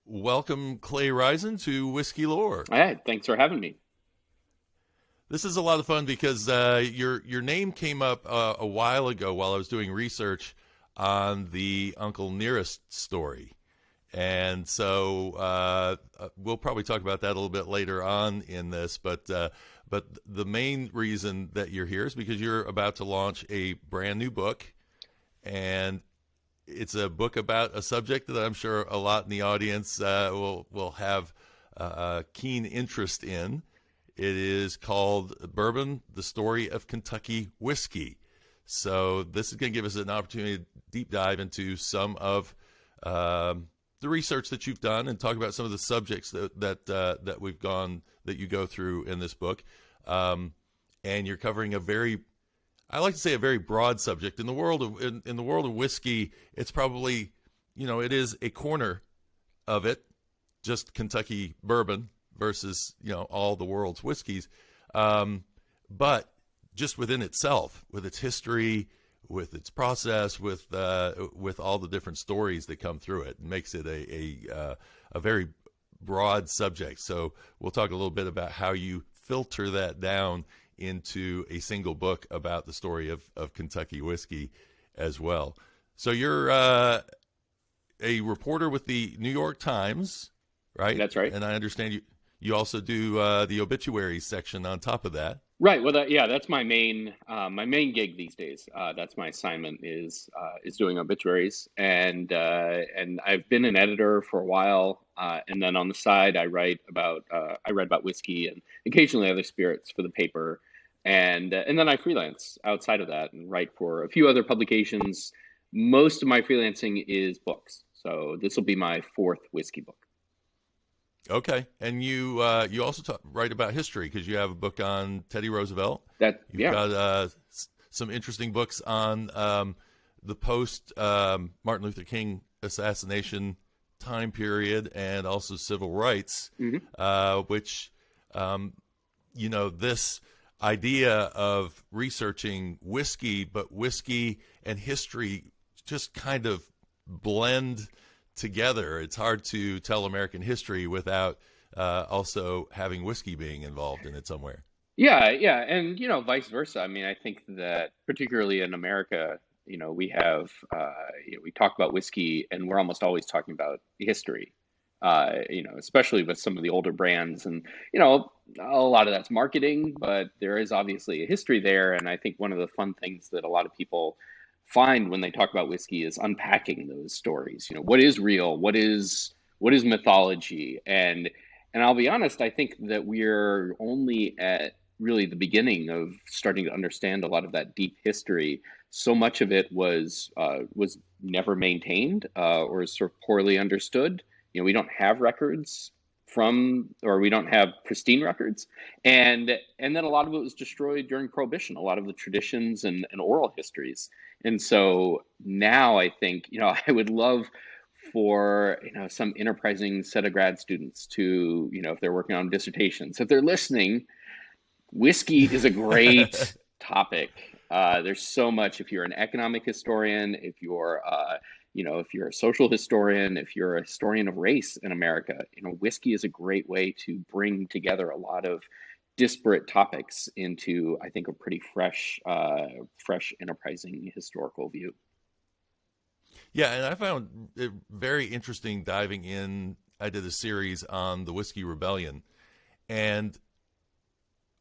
welcome Clay Risen to Whiskey Lore. All right, thanks for having me. This is a lot of fun because your name came up a while ago while I was doing research on the Uncle Nearest story. And so we'll probably talk about that a little bit later on in this, but the main reason that you're here is because you're about to launch a brand new book, and it's a book about a subject that I'm sure a lot in the audience will have a keen interest in. It is called Bourbon, the Story of Kentucky Whiskey. So this is going to give us an opportunity to deep dive into some of the research that you've done and talk about some of the subjects that we've gone that you go through in this book. And you're covering I like to say a very broad subject. In the world of whiskey, it's probably, it is a corner of it, just Kentucky bourbon versus, all the world's whiskeys. But just within itself, with its history, with its process, with all the different stories that come through it, makes it a very broad subject. So we'll talk a little bit about how you filter that down into a single book about the story of Kentucky whiskey as well. So you're a reporter with the New York Times, right? That's right. And I understand you also do the obituaries section on top of that. Right. Well, that's my main gig these days. That's my assignment is doing obituaries, and I've been an editor for a while, and then on the side I write about whiskey and occasionally other spirits for the paper, and then I freelance outside of that and write for a few other publications. Most of my freelancing is books, so this will be my fourth whiskey book. Okay, and you also write about history because you have a book on Teddy Roosevelt. You've got some interesting books on the post Martin Luther King assassination time period and also civil rights, which this idea of researching whiskey, but whiskey and history just kind of blend together. It's hard to tell American history without also having whiskey being involved in it somewhere. Yeah, and vice versa. I mean, I think that particularly in America, we have we talk about whiskey, and we're almost always talking about history. Especially with some of the older brands, and a lot of that's marketing, but there is obviously a history there. And I think one of the fun things that a lot of people find when they talk about whiskey is unpacking those stories. What is real, what is mythology, and I'll be honest, I think that we're only at really the beginning of starting to understand a lot of that deep history. So much of it was never maintained or is sort of poorly understood. We don't have records we don't have pristine records, and then a lot of it was destroyed during Prohibition, a lot of the traditions and oral histories. And so now I think, I would love for, some enterprising set of grad students to, if they're working on dissertations, if they're listening, whiskey is a great topic. There's so much. If you're an economic historian, if you're if you're a social historian, if you're a historian of race in America, whiskey is a great way to bring together a lot of disparate topics into, I think, a pretty fresh, enterprising historical view. Yeah, and I found it very interesting diving in. I did a series on the Whiskey Rebellion, and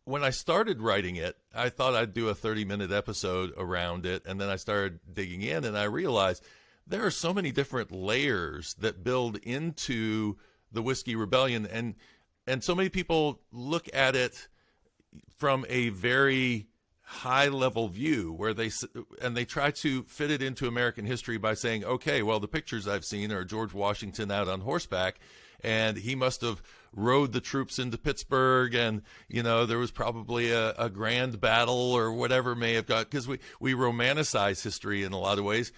when I started writing it, I thought I'd do a 30-minute episode around it, and then I started digging in, and I realized there are so many different layers that build into the Whiskey Rebellion, and so many people look at it from a very high-level view where they try to fit it into American history by saying, okay, well, the pictures I've seen are George Washington out on horseback, and he must have rode the troops into Pittsburgh, and there was probably a grand battle or whatever may have got, because we romanticize history in a lot of ways.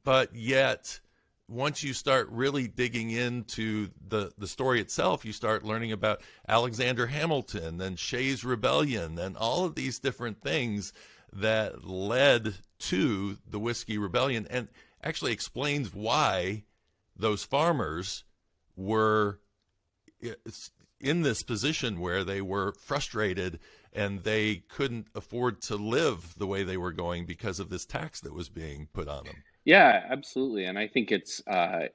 But yet, once you start really digging into the story itself, you start learning about Alexander Hamilton and Shays' Rebellion and all of these different things that led to the Whiskey Rebellion, and actually explains why those farmers were in this position where they were frustrated and they couldn't afford to live the way they were going because of this tax that was being put on them. Yeah, absolutely. And I think it's,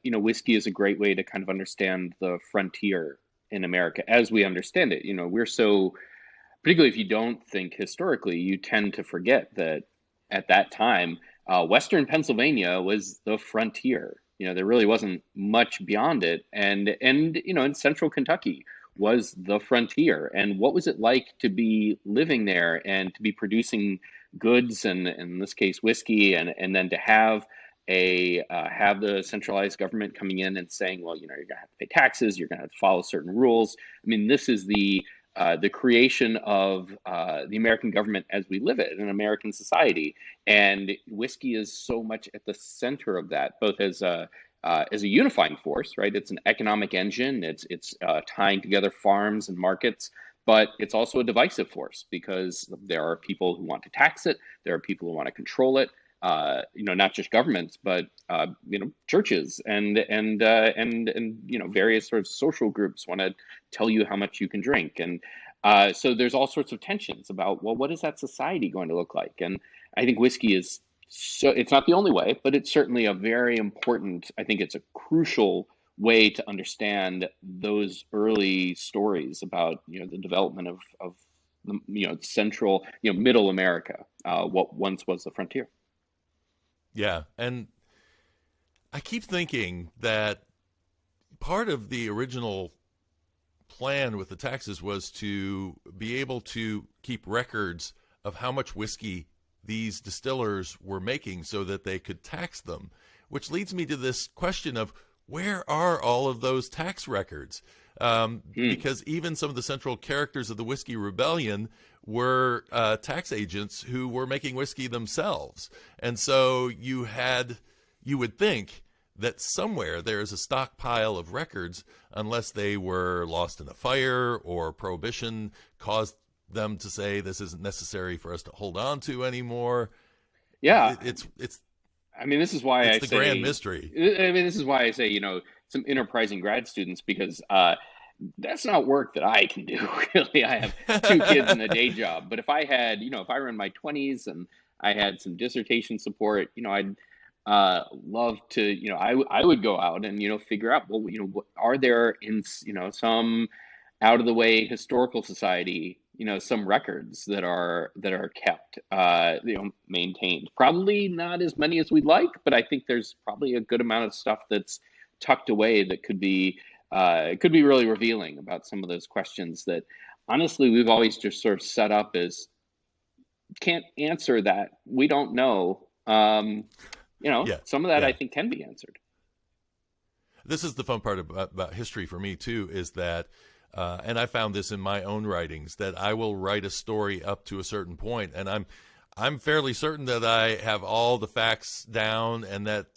whiskey is a great way to kind of understand the frontier in America as we understand it. We're so, particularly if you don't think historically, you tend to forget that at that time, Western Pennsylvania was the frontier. There really wasn't much beyond it, and in Central Kentucky was the frontier. And what was it like to be living there and to be producing goods, and in this case, whiskey, and then to have the centralized government coming in and saying, well, you're going to have to pay taxes, you're going to have to follow certain rules. I mean, this is the creation of the American government as we live it in American society, and whiskey is so much at the center of that, both as a unifying force, right? It's an economic engine. It's tying together farms and markets, but it's also a divisive force because there are people who want to tax it. There are people who want to control it. Not just governments, but churches and various sort of social groups want to tell you how much you can drink, and so there's all sorts of tensions about, well, what is that society going to look like? And I think whiskey is so, it's not the only way, but it's certainly a very important. I think it's a crucial way to understand those early stories about the development of central middle America, what once was the frontier. Yeah, and I keep thinking that part of the original plan with the taxes was to be able to keep records of how much whiskey these distillers were making so that they could tax them, which leads me to this question of where are all of those tax records? Because even some of the central characters of the Whiskey Rebellion were tax agents who were making whiskey themselves. And so you would think that somewhere there is a stockpile of records, unless they were lost in a fire or prohibition caused them to say this isn't necessary for us to hold on to anymore. Yeah, It's I mean, this is why it's the grand mystery. I mean, this is why I say, some enterprising grad students, because that's not work that I can do. Really, I have two kids and a day job. But if I had, if I were in my 20s and I had some dissertation support, I'd love to, I would go out and figure out, well, what are there in some out of the way historical society, some records that are kept, maintained. Probably not as many as we'd like, but I think there's probably a good amount of stuff that's tucked away that could be really revealing about some of those questions that honestly we've always just sort of set up as can't answer that. We don't know. Some of that, yeah. I think, can be answered. This is the fun part about history for me too, is that and I found this in my own writings, that I will write a story up to a certain point, and I'm fairly certain that I have all the facts down, and that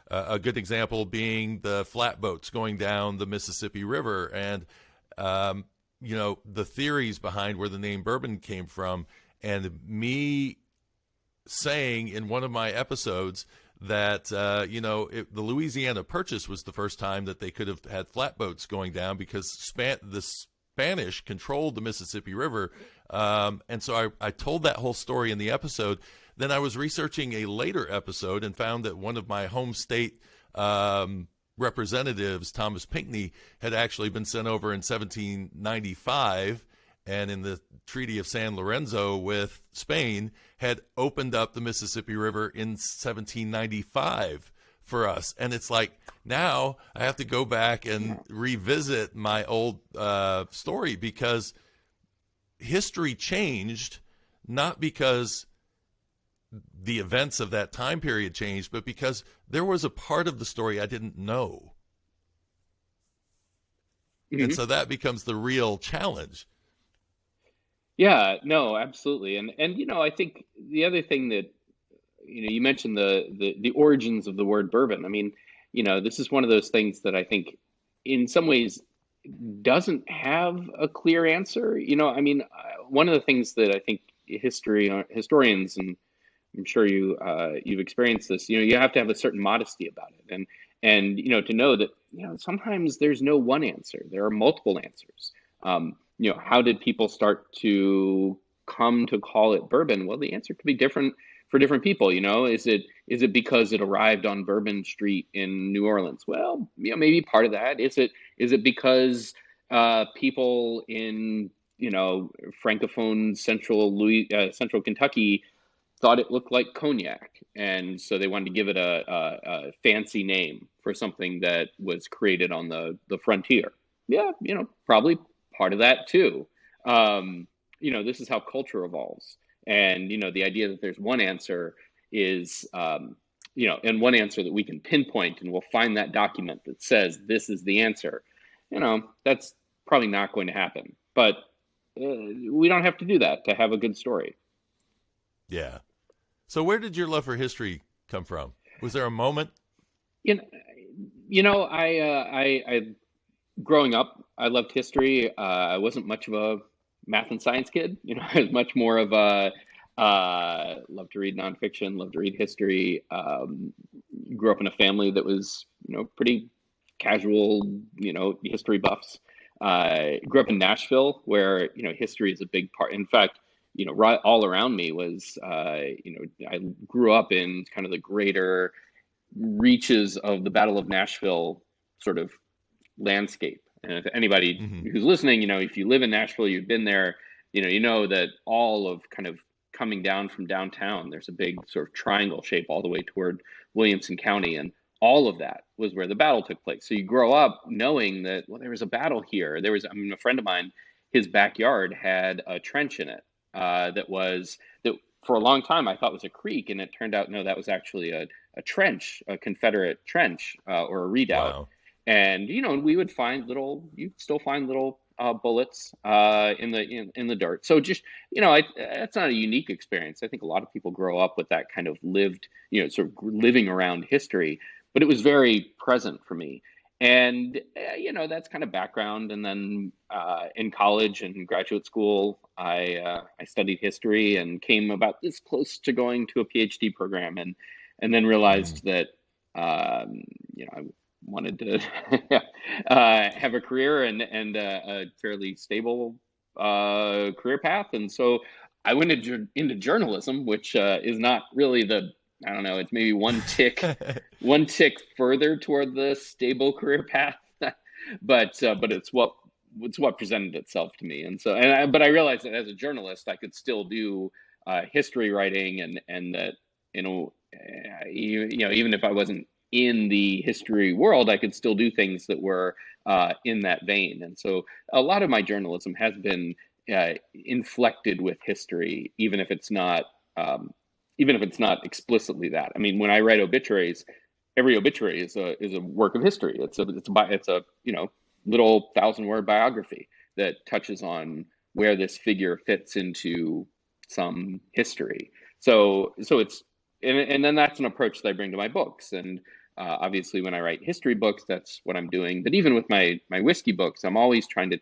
a good example being the flatboats going down the Mississippi River, and the theories behind where the name bourbon came from, and me saying in one of my episodes that the Louisiana Purchase was the first time that they could have had flatboats going down, because the Spanish controlled the Mississippi River, and so I told that whole story in the episode. Then I was researching a later episode and found that one of my home state representatives, Thomas Pinckney, had actually been sent over in 1795, and in the Treaty of San Lorenzo with Spain had opened up the Mississippi River in 1795 for us. And it's like, now I have to go back and revisit my old story, because history changed, not because the events of that time period changed, but because there was a part of the story I didn't know. Mm-hmm. And so that becomes the real challenge. Yeah, no, absolutely. And I think the other thing that you mentioned the origins of the word bourbon. I mean, this is one of those things that I think in some ways doesn't have a clear answer. I mean, one of the things that I think historians, and I'm sure you've experienced this, you have to have a certain modesty about it, and to know that sometimes there's no one answer. There are multiple answers. How did people start to come to call it bourbon? Well, the answer could be different for different people. Is it because it arrived on Bourbon Street in New Orleans? Well, maybe part of that. Is it because people in francophone central Kentucky thought it looked like cognac, and so they wanted to give it a fancy name for something that was created on the frontier. Yeah, probably part of that too. This is how culture evolves, and the idea that there's one answer is, and one answer that we can pinpoint, and we'll find that document that says this is the answer. That's probably not going to happen, but we don't have to do that to have a good story. Yeah. So where did your love for history come from? Was there a moment? You know, I growing up, I loved history. I wasn't much of a math and science kid. I was much more of a love to read nonfiction, love to read history. Grew up in a family that was, pretty casual, history buffs. Grew up in Nashville, where history is a big part. In fact, right all around me was, I grew up in kind of the greater reaches of the Battle of Nashville sort of landscape. And if anybody Hmm. who's listening, if you live in Nashville, you've been there, you know that all of kind of coming down from downtown, there's a big sort of triangle shape all the way toward Williamson County. And all of that was where the battle took place. So you grow up knowing that, well, there was a battle here. A friend of mine, his backyard had a trench in it that for a long time I thought was a creek. And it turned out, no, that was actually a trench, a Confederate trench or a redoubt. Wow. And we would find you still find little bullets in the dirt. So just that's not a unique experience. I think a lot of people grow up with that kind of lived, sort of living around history, but it was very present for me. And that's kind of background. And then in college and graduate school, I studied history and came about this close to going to a PhD program, and then Mm. realized that I wanted to have a career and a fairly stable career path. And so I went into journalism, which is not really I don't know, it's maybe one tick further toward the stable career path, but it's what presented itself to me. And so, but I realized that as a journalist, I could still do history writing, and that even if I wasn't in the history world, I could still do things that were in that vein. And so, a lot of my journalism has been inflected with history, even if it's not explicitly that. I mean, when I write obituaries, every obituary is a work of history. It's a little 1,000-word biography that touches on where this figure fits into some history. So it's and then that's an approach that I bring to my books. And obviously, when I write history books, that's what I'm doing. But even with my whiskey books, I'm always trying to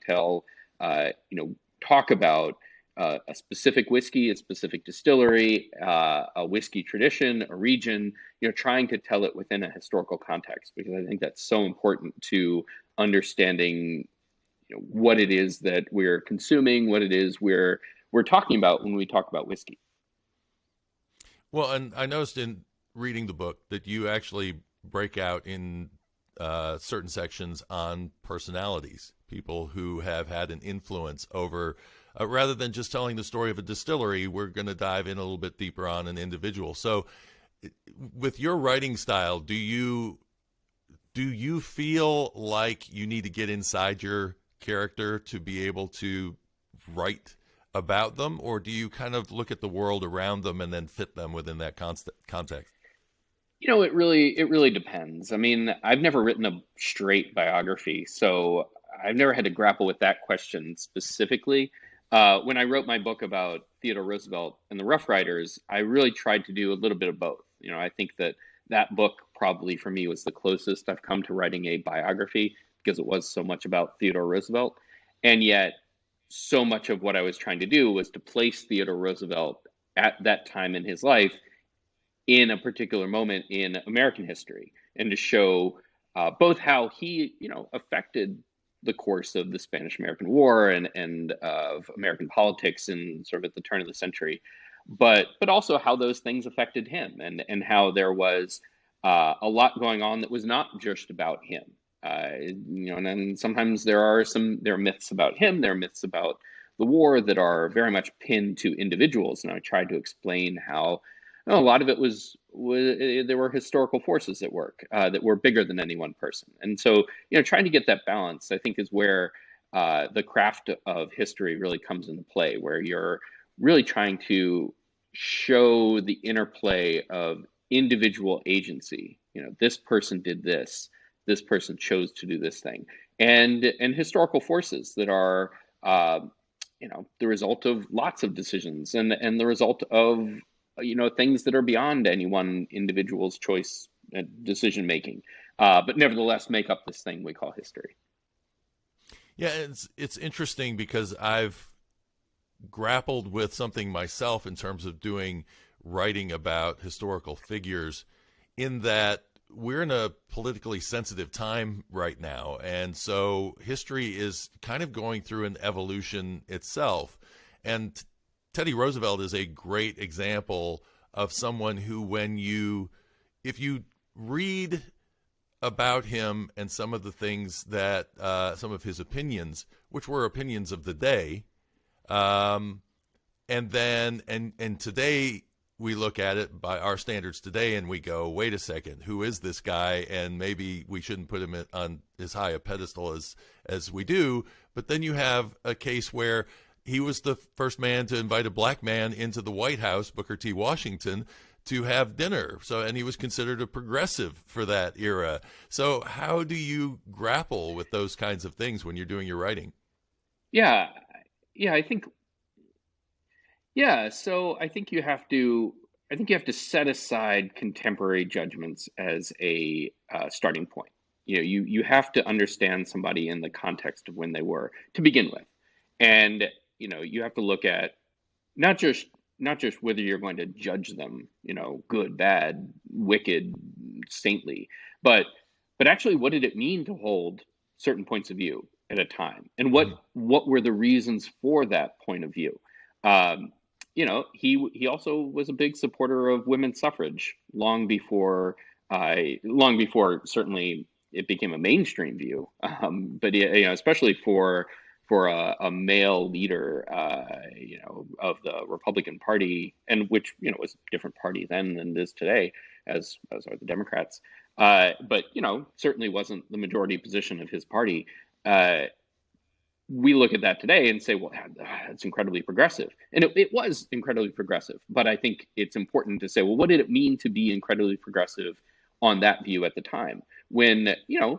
talk about a specific whiskey, a specific distillery, a whiskey tradition, a region, trying to tell it within a historical context, because I think that's so important to understanding what it is that we're consuming, what it is we're talking about when we talk about whiskey. Well, and I noticed in reading the book that you actually break out in certain sections on personalities, people who have had an influence over, rather than just telling the story of a distillery, we're going to dive in a little bit deeper on an individual. So, with your writing style, do you feel like you need to get inside your character to be able to write about them, or do you kind of look at the world around them and then fit them within that context? It really depends. I mean, I've never written a straight biography, so I've never had to grapple with that question specifically. When I wrote my book about Theodore Roosevelt and the Rough Riders, I really tried to do a little bit of both. I think that book probably for me was the closest I've come to writing a biography, because it was so much about Theodore Roosevelt. And yet, so much of what I was trying to do was to place Theodore Roosevelt at that time in his life in a particular moment in American history, and to show both how he, affected the course of the Spanish-American War and of American politics in sort of at the turn of the century, but also how those things affected him, and how there was a lot going on that was not just about him. And then sometimes there are myths about him, there are myths about the war that are very much pinned to individuals, and I tried to explain how a lot of it was there were historical forces at work that were bigger than any one person, and so trying to get that balance, I think, is where the craft of history really comes into play, where you're really trying to show the interplay of individual agency. This person did this, this person chose to do this thing, and historical forces that are the result of lots of decisions, and the result of things that are beyond any one individual's choice and decision making, but nevertheless make up this thing we call history. Yeah, it's interesting because I've grappled with something myself in terms of doing writing about historical figures, in that we're in a politically sensitive time right now, and so history is kind of going through an evolution itself. And Teddy Roosevelt is a great example of someone who, if you read about him and some of the things that, some of his opinions, which were opinions of the day, and today we look at it by our standards today and we go, wait a second, who is this guy? And maybe we shouldn't put him on as high a pedestal as we do. But then you have a case where he was the first man to invite a black man into the White House, Booker T. Washington, to have dinner. And he was considered a progressive for that era. So how do you grapple with those kinds of things when you're doing your writing? Yeah, yeah, I think Yeah, so I think you have to set aside contemporary judgments as a starting point. You have to understand somebody in the context of when they were to begin with, and you have to look at not just not just whether you're going to judge them, good, bad, wicked, saintly, but actually what did it mean to hold certain points of view at a time, and Mhm. what were the reasons for that point of view. Um, he also was a big supporter of women's suffrage long before certainly it became a mainstream view. But especially for a male leader, of the Republican Party, and which was a different party then than it is today, as are the Democrats. But certainly wasn't the majority position of his party. Uh, we look at that today and say, well, that's incredibly progressive. And it was incredibly progressive. But I think it's important to say, well, what did it mean to be incredibly progressive on that view at the time? When,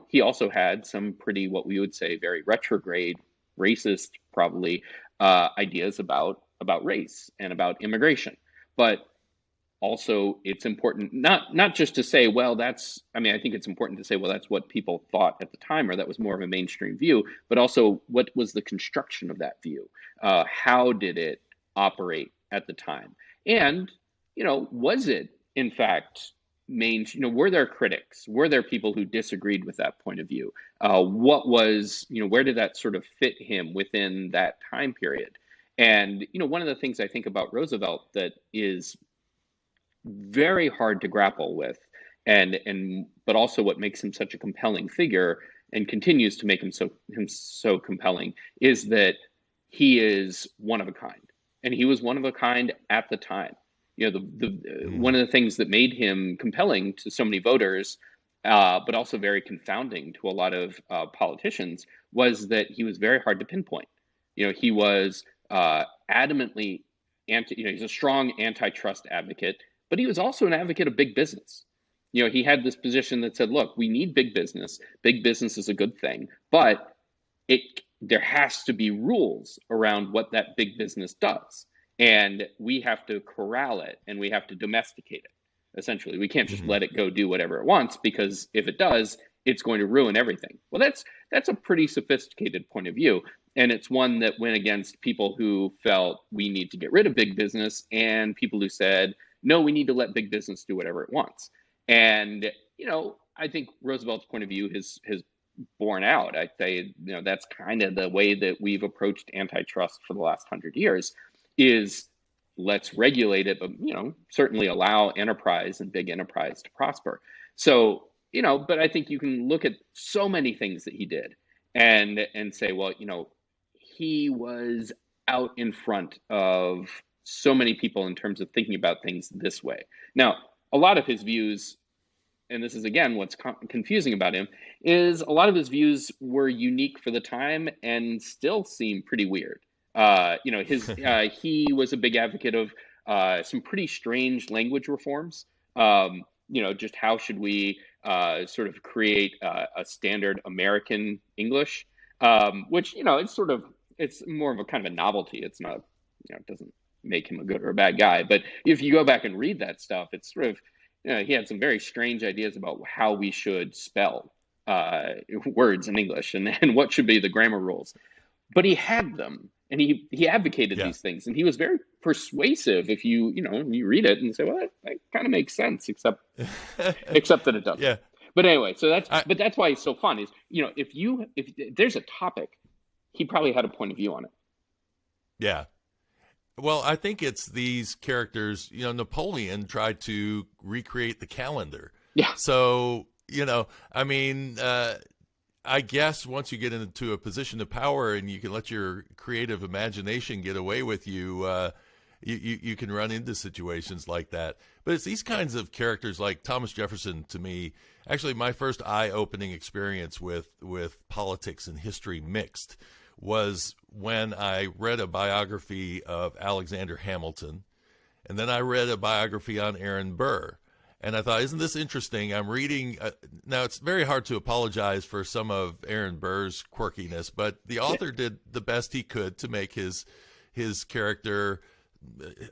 he also had some pretty, what we would say, very retrograde, racist, probably, ideas about race and about immigration. But also it's important not just to say, well, I think it's important to say, well, that's what people thought at the time, or that was more of a mainstream view, but also what was the construction of that view, how did it operate at the time, and was it in fact were there critics, were there people who disagreed with that point of view, what was where did that sort of fit him within that time period. And one of the things I think about Roosevelt that is very hard to grapple with, and but also what makes him such a compelling figure and continues to make him so compelling, is that he is one of a kind, and he was one of a kind at the time. The one Mhm. of the things that made him compelling to so many voters, but also very confounding to a lot of politicians, was that he was very hard to pinpoint. He was adamantly he's a strong antitrust advocate, but he was also an advocate of big business. He had this position that said, look, we need big business. Big business is a good thing, but it there has to be rules around what that big business does. And we have to corral it and we have to domesticate it. Essentially, we can't just Mhm. let it go do whatever it wants, because if it does, it's going to ruin everything. Well, that's a pretty sophisticated point of view. And it's one that went against people who felt we need to get rid of big business, and people who said, no, we need to let big business do whatever it wants. And, I think Roosevelt's point of view has borne out. I'd say, that's kind of the way that we've approached antitrust for the last 100 years is let's regulate it, but, certainly allow enterprise and big enterprise to prosper. So, but I think you can look at so many things that he did and say, well, he was out in front of so many people in terms of thinking about things this way. Now, a lot of his views, and this is again what's confusing about him, is a lot of his views were unique for the time and still seem pretty weird. He was a big advocate of some pretty strange language reforms. Just how should we sort of create a standard American English, which it's more of a kind of a novelty. It's not, it doesn't make him a good or a bad guy. But if you go back and read that stuff, it's sort of, he had some very strange ideas about how we should spell words in English and what should be the grammar rules. But he had them, and he advocated these things, and he was very persuasive. If you read it and say, well, that kind of makes sense, except that it doesn't. Yeah. But anyway, that's why he's so fun. Is if there's a topic, he probably had a point of view on it. Yeah. Well, I think it's these characters, Napoleon tried to recreate the calendar. Yeah. So, I guess once you get into a position of power and you can let your creative imagination get away with you, you can run into situations like that. But it's these kinds of characters like Thomas Jefferson, to me, actually my first eye-opening experience with politics and history mixed was when I read a biography of Alexander Hamilton, and then I read a biography on Aaron Burr. And I thought, isn't this interesting? I'm reading, now it's very hard to apologize for some of Aaron Burr's quirkiness, but the author did the best he could to make his character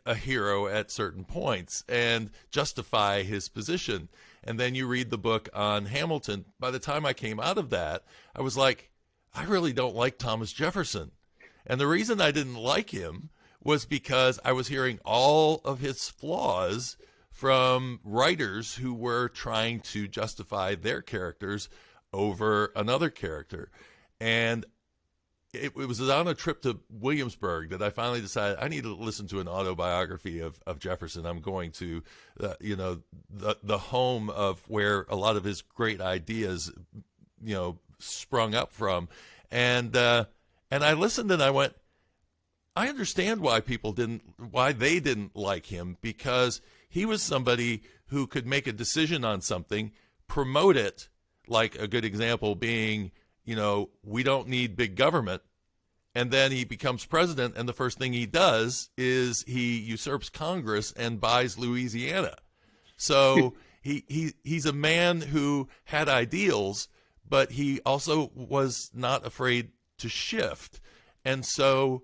a hero at certain points and justify his position. And then you read the book on Hamilton. By the time I came out of that, I was like, I really don't like Thomas Jefferson. And the reason I didn't like him was because I was hearing all of his flaws from writers who were trying to justify their characters over another character. And it was on a trip to Williamsburg that I finally decided I need to listen to an autobiography of Jefferson. I'm going to, the home of where a lot of his great ideas, sprung up from. And I listened and I went, I understand why they didn't like him, because he was somebody who could make a decision on something, promote it, like a good example being, we don't need big government. And then he becomes president, and the first thing he does is he usurps Congress and buys Louisiana. So he's a man who had ideals, but he also was not afraid to shift. And so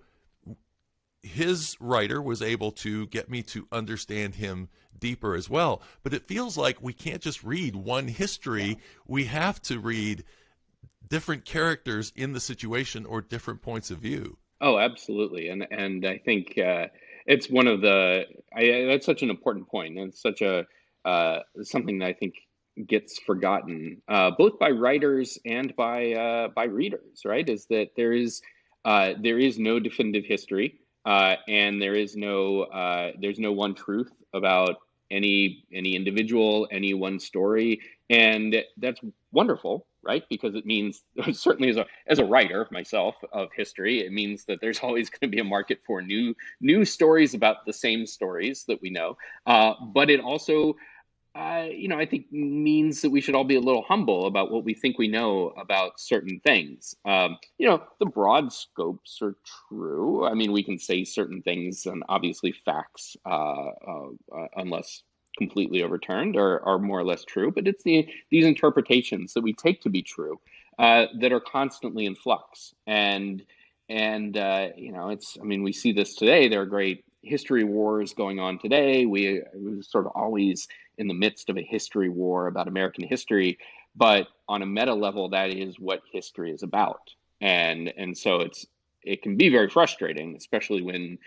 his writer was able to get me to understand him deeper as well. But it feels like we can't just read one history. We have to read different characters in the situation or different points of view. Oh, absolutely. And I think it's one of that's such an important point, and it's such a something that I think gets forgotten both by writers and by readers, right? Is that there is no definitive history, and there's no one truth about any individual, any one story, and that's wonderful, right? Because it means, certainly as a writer myself of history, it means that there's always going to be a market for new stories about the same stories that we know. But it also, I think means that we should all be a little humble about what we think we know about certain things. The broad scopes are true. I mean, we can say certain things, and obviously facts, unless completely overturned, are more or less true. But it's these interpretations that we take to be true that are constantly in flux. And it's, I mean, we see this today. There are great history wars going on today. We're sort of always in the midst of a history war about American history, but on a meta level, that is what history is about. And so it can be very frustrating, especially when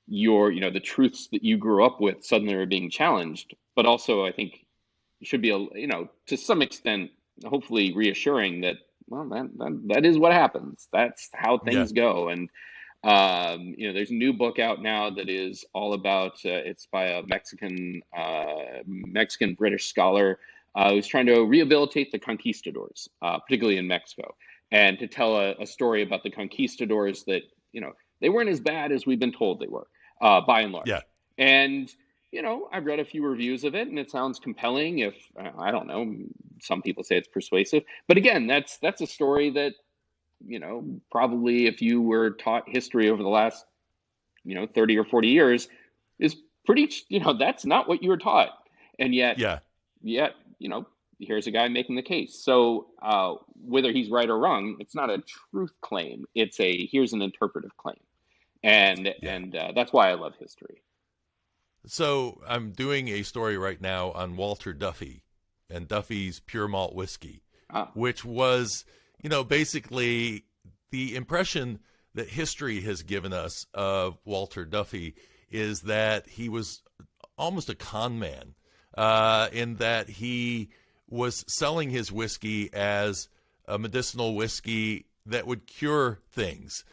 the truths that you grew up with suddenly are being challenged. But also, I think should be, to some extent, hopefully reassuring that, well, that is what happens. That's how Yeah. things go. And there's a new book out now that is all about. It's by a Mexican British scholar who's trying to rehabilitate the conquistadors, particularly in Mexico, and to tell a story about the conquistadors that they weren't as bad as we've been told they were, by and Yeah. large. And I've read a few reviews of it, and it sounds compelling. If I don't know, some people say it's persuasive, but again, that's a story that probably if you were taught history over the last 30 or 40 years, is pretty, that's not what you were taught. And Yeah. yet, here's a guy making the case. So whether he's right or wrong, it's not a truth claim. It's here's an interpretive claim. And Yeah. that's why I love history. So I'm doing a story right now on Walter Duffy and Duffy's Pure Malt Whiskey, Ah, which was, basically the impression that history has given us of Walter Duffy is that he was almost a con man, in that he was selling his whiskey as a medicinal whiskey that would cure things,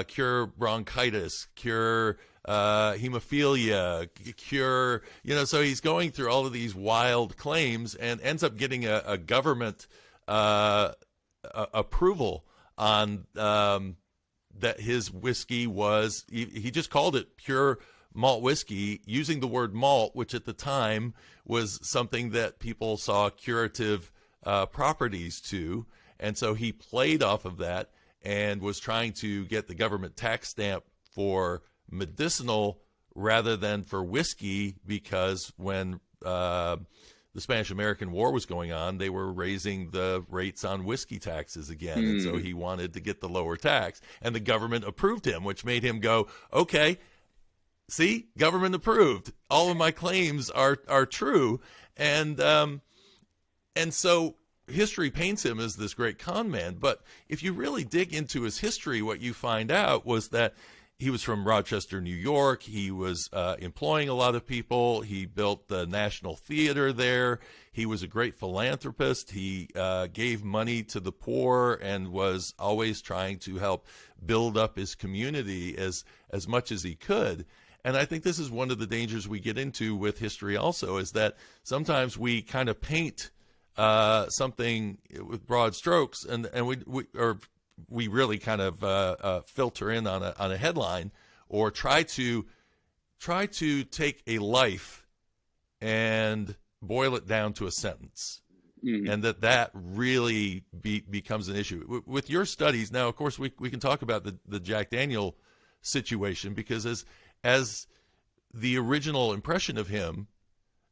cure bronchitis, cure hemophilia, cure, so he's going through all of these wild claims and ends up getting a government approval on that his whiskey was, he just called it pure malt whiskey, using the word malt, which at the time was something that people saw curative properties to. And so he played off of that and was trying to get the government tax stamp for medicinal rather than for whiskey, because when the Spanish-American War was going on, they were raising the rates on whiskey taxes again. And so he wanted to get the lower tax. And the government approved him, which made him go, okay, see, government approved. All of my claims are true. And so history paints him as this great con man. But if you really dig into his history, what you find out was that he was from Rochester, New York. He was employing a lot of people. He built the National Theater there. He was a great philanthropist. He gave money to the poor and was always trying to help build up his community as much as he could. And I think this is one of the dangers we get into with history also, is that sometimes we kind of paint something with broad strokes, and we really kind of filter in on a headline, or try to take a life and boil it down to a sentence, and that really becomes an issue with your studies. Now, of course, we can talk about the Jack Daniel situation, because as the original impression of him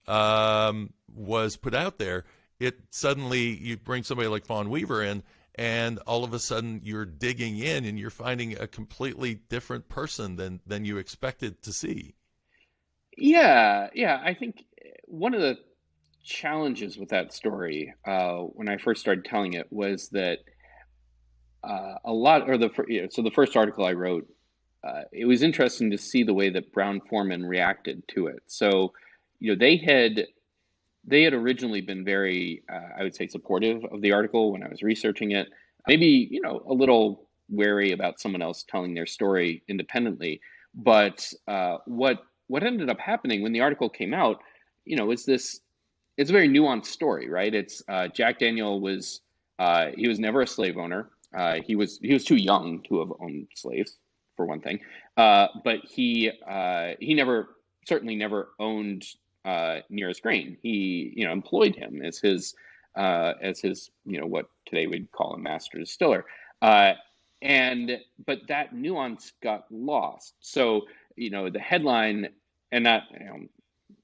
was put out there, it suddenly, you bring somebody like Fawn Weaver in, and all of a sudden you're digging in and you're finding a completely different person than you expected to see. yeah, I think one of the challenges with that story, when I first started telling it, was that a lot, or so the first article I wrote, it was interesting to see the way that Brown Foreman reacted to it. So, they had originally been very, I would say, supportive of the article when I was researching it. Maybe, a little wary about someone else telling their story independently. But what ended up happening when the article came out, is this. It's a very nuanced story, right? It's Jack Daniel was he was never a slave owner. He was too young to have owned slaves, for one thing. But he certainly never owned Nearest Grain. He employed him as his what today we'd call a master distiller. But that nuance got lost. So the headline, and that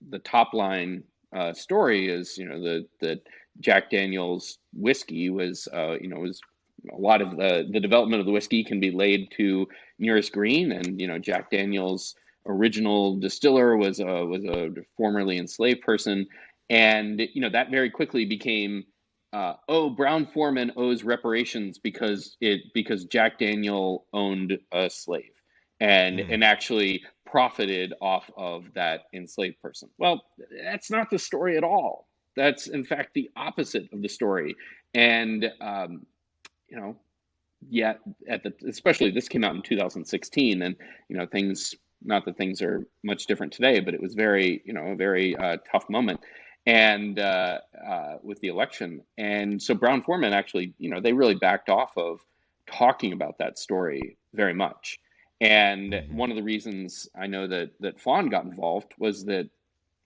the top line story is the Jack Daniel's whiskey was was a lot of the development of the whiskey can be laid to Nearest Green, and Jack Daniel's original distiller was a formerly enslaved person, and that very quickly became Brown Foreman owes reparations because Jack Daniel owned a slave Mm. and actually profited off of that enslaved person. Well, that's not the story at all. That's in fact the opposite of the story. And you know, yet especially this came out in 2016, and things, not that things are much different today, but it was very, a very tough moment, and with the election. And so Brown Foreman actually, they really backed off of talking about that story very much. And Hmm. one of the reasons I know that Fawn got involved was that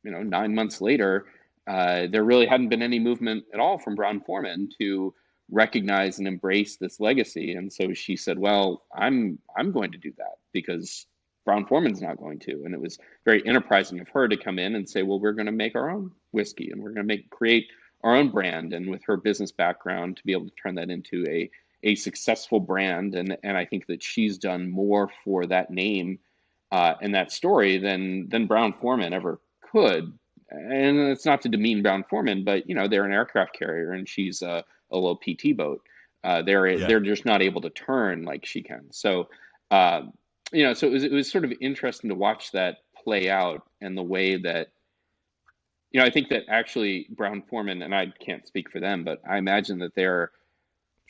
9 months later, there really hadn't been any movement at all from Brown Foreman to recognize and embrace this legacy. And so she said, "Well, I'm going to do that because Brown Foreman's not going to." And it was very enterprising of her to come in and say, "Well, we're going to make our own whiskey, and we're going to create our own brand." And with her business background, to be able to turn that into a successful brand, and I think that she's done more for that name and that story than Brown Foreman ever could. And it's not to demean Brown Foreman, but they're an aircraft carrier, and she's a little PT boat. Yeah. They're just not able to turn like she can. So, uh, so it was sort of interesting to watch that play out, and the way that I think that actually Brown Foreman, and I can't speak for them, but I imagine that they're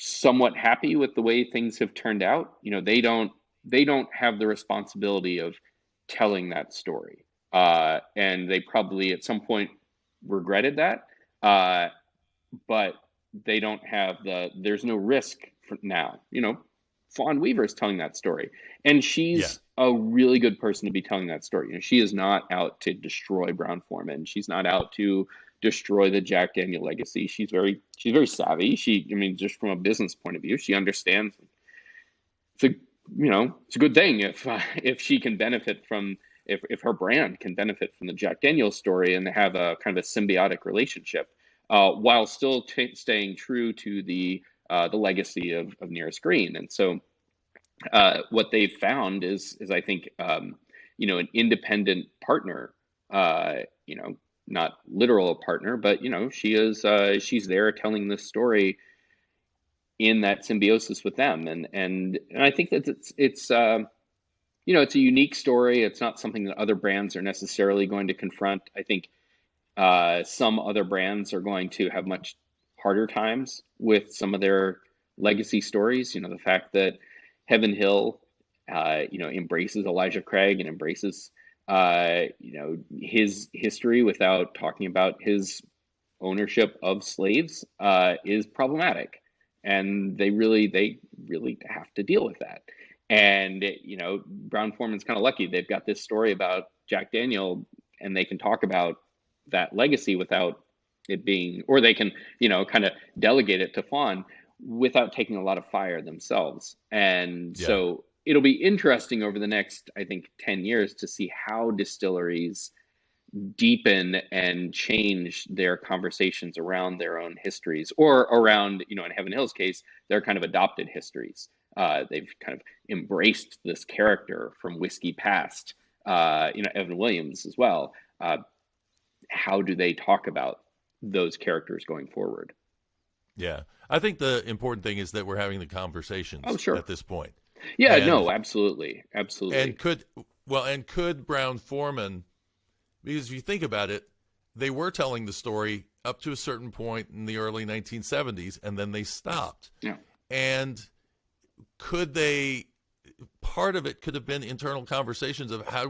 somewhat happy with the way things have turned out. They don't have the responsibility of telling that story, and they probably at some point regretted that. But they don't have there's no risk for now. Fawn Weaver is telling that story, and Yeah. she's a really good person to be telling that story. She is not out to destroy Brown Foreman. She's not out to destroy the Jack Daniel legacy. She's very savvy. I mean, just from a business point of view, she understands it's a it's a good thing if she can benefit from, if her brand can benefit from the Jack Daniel's story, and have a kind of a symbiotic relationship, while still staying true to the legacy of Nearest Green. And so what they've found is I think an independent partner, not literal partner, but she's there telling this story in that symbiosis with them. And I think that it's a unique story. It's not something that other brands are necessarily going to confront. I think some other brands are going to have much harder times with some of their legacy stories. The fact that Heaven Hill, embraces Elijah Craig and embraces, his history without talking about his ownership of slaves, is problematic, and they really have to deal with that. And Brown Foreman's kind of lucky; they've got this story about Jack Daniel, and they can talk about that legacy without it being, or they can kind of delegate it to Fawn without taking a lot of fire themselves. And Yeah. so it'll be interesting over the next, I think, 10 years to see how distilleries deepen and change their conversations around their own histories, or around, in Heaven Hill's case, their kind of adopted histories. They've kind of embraced this character from Whiskey Past, Evan Williams as well. How do they talk about those characters going forward? Yeah. I think the important thing is that we're having the Oh, conversations sure. at this point. Yeah, And no, absolutely. and Absolutely. could Brown Foreman, because if you think about it, they were telling the story up to a certain point in the early 1970s, and then they stopped. Yeah. And could they, part of it could have been internal conversations of how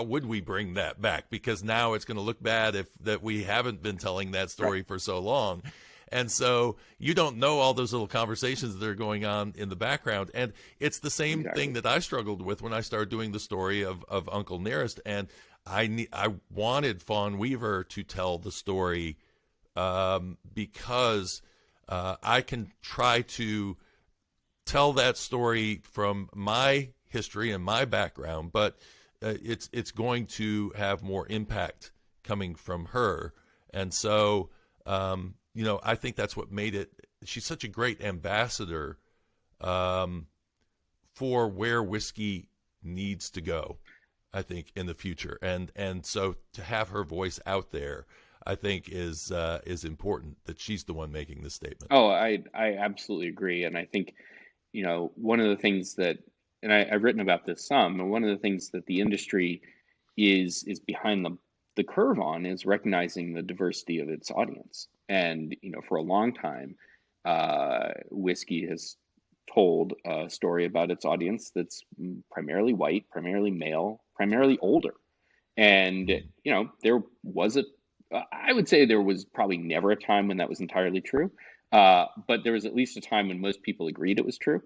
would we bring that back, because now it's going to look bad if that we haven't been telling that Right. story for so long. And so you don't know all those little conversations that are going on in the background. And it's the same thing Exactly. that I struggled with when I started doing the story of Uncle Nearest. And I wanted Fawn Weaver to tell the story, because I can try to tell that story from my history and my background, but it's going to have more impact coming from her. And so, I think that's what made it. She's such a great ambassador, for where whiskey needs to go, I think, in the future. And so to have her voice out there, I think is important, that she's the one making this statement. Oh, I absolutely agree. And I think, one of the things that, and I've written about this some, and one of the things that the industry is behind the curve on is recognizing the diversity of its audience. And, for a long time, whiskey has told a story about its audience that's primarily white, primarily male, primarily older. And, there was I would say there was probably never a time when that was entirely true. But there was at least a time when most people agreed it was true.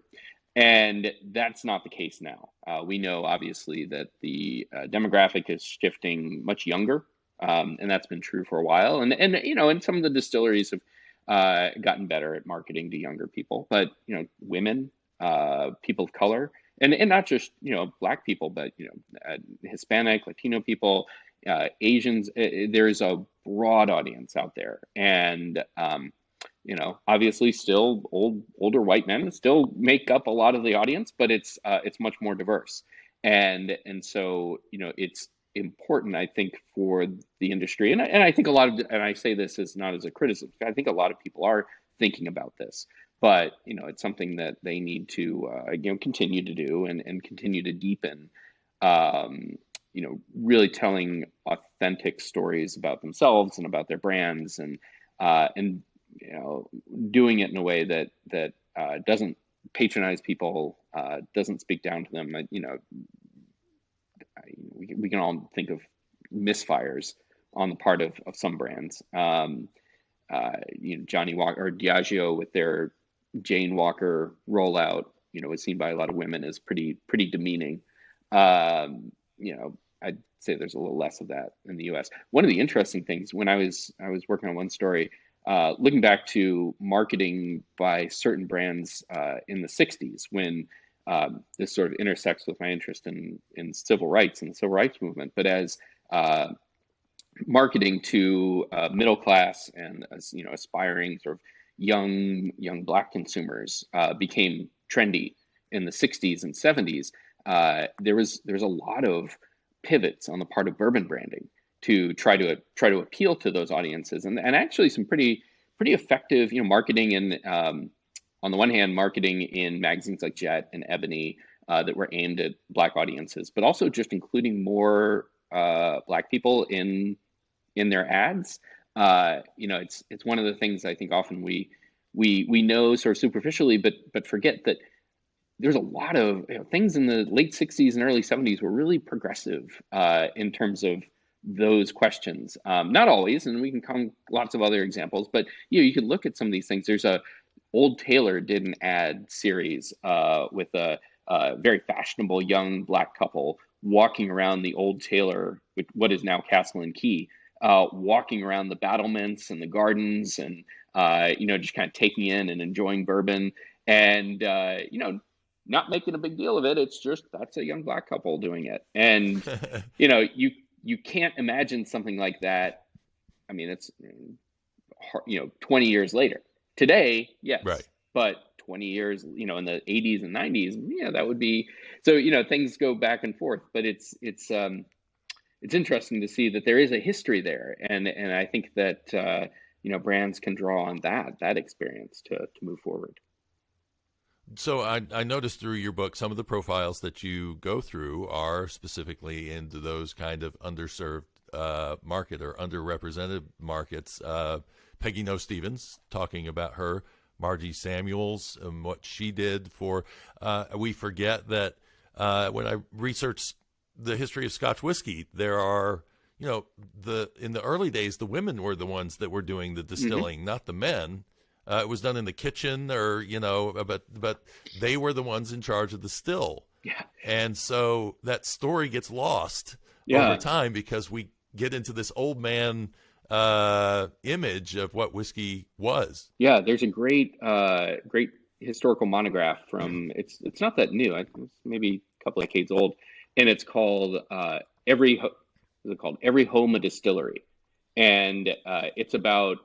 And that's not the case now. We know, obviously, that the demographic is shifting much younger, and that's been true for a while. And some of the distilleries have gotten better at marketing to younger people. But women, people of color, and not just Black people, but Hispanic, Latino people, Asians. There's a broad audience out there, and obviously still older white men still make up a lot of the audience, but it's much more diverse. And so, it's important, I think, for the industry. And I think and I say this as not as a criticism, I think a lot of people are thinking about this, but, it's something that they need to, continue to do and continue to deepen, really telling authentic stories about themselves and about their brands, and doing it in a way that doesn't patronize people, doesn't speak down to them. We can all think of misfires on the part of some brands. Johnny Walker or Diageo with their Jane Walker rollout, was seen by a lot of women as pretty demeaning. I'd say there's a little less of that in the U.S. One of the interesting things when I was working on one story, looking back to marketing by certain brands in the 60s, when this sort of intersects with my interest in civil rights and the civil rights movement, but as marketing to middle class and aspiring sort of young Black consumers became trendy in the 60s and 70s, there was a lot of pivots on the part of bourbon branding to try to appeal to those audiences, and actually some pretty effective marketing, and on the one hand marketing in magazines like Jet and Ebony that were aimed at Black audiences, but also just including more Black people in their ads. It's one of the things I think often we know sort of superficially, but forget that there's a lot of things in the late 60s and early 70s were really progressive in terms of those questions. Not always, and we can come lots of other examples, but you could look at some of these things. There's Old Tailor did an ad series with a very fashionable young Black couple walking around the Old Tailor, what is now Castle and Key, walking around the battlements and the gardens, and just kind of taking in and enjoying bourbon, and not making a big deal of it. It's just that's a young Black couple doing it, and you can't imagine something like that. I mean, it's 20 years later. Today, yes, right. But 20 years, in the 80s and 90s, that would be so. Things go back and forth, but it's interesting to see that there is a history there, and I think that brands can draw on that experience to move forward. So I noticed through your book, some of the profiles that you go through are specifically into those kind of underserved market or underrepresented markets. Peggy No Stevens, talking about her, Margie Samuels, and what she did for. We forget that when I researched the history of Scotch whiskey, there are, in the early days, the women were the ones that were doing the distilling, not the men. It was done in the kitchen, or but they were the ones in charge of the still. Yeah. And so that story gets lost over time because we get into this old man image of what whiskey was. Yeah, there's a great historical monograph from it's not that new. It's maybe a couple of decades old, and it's called Every Home a Distillery, and it's about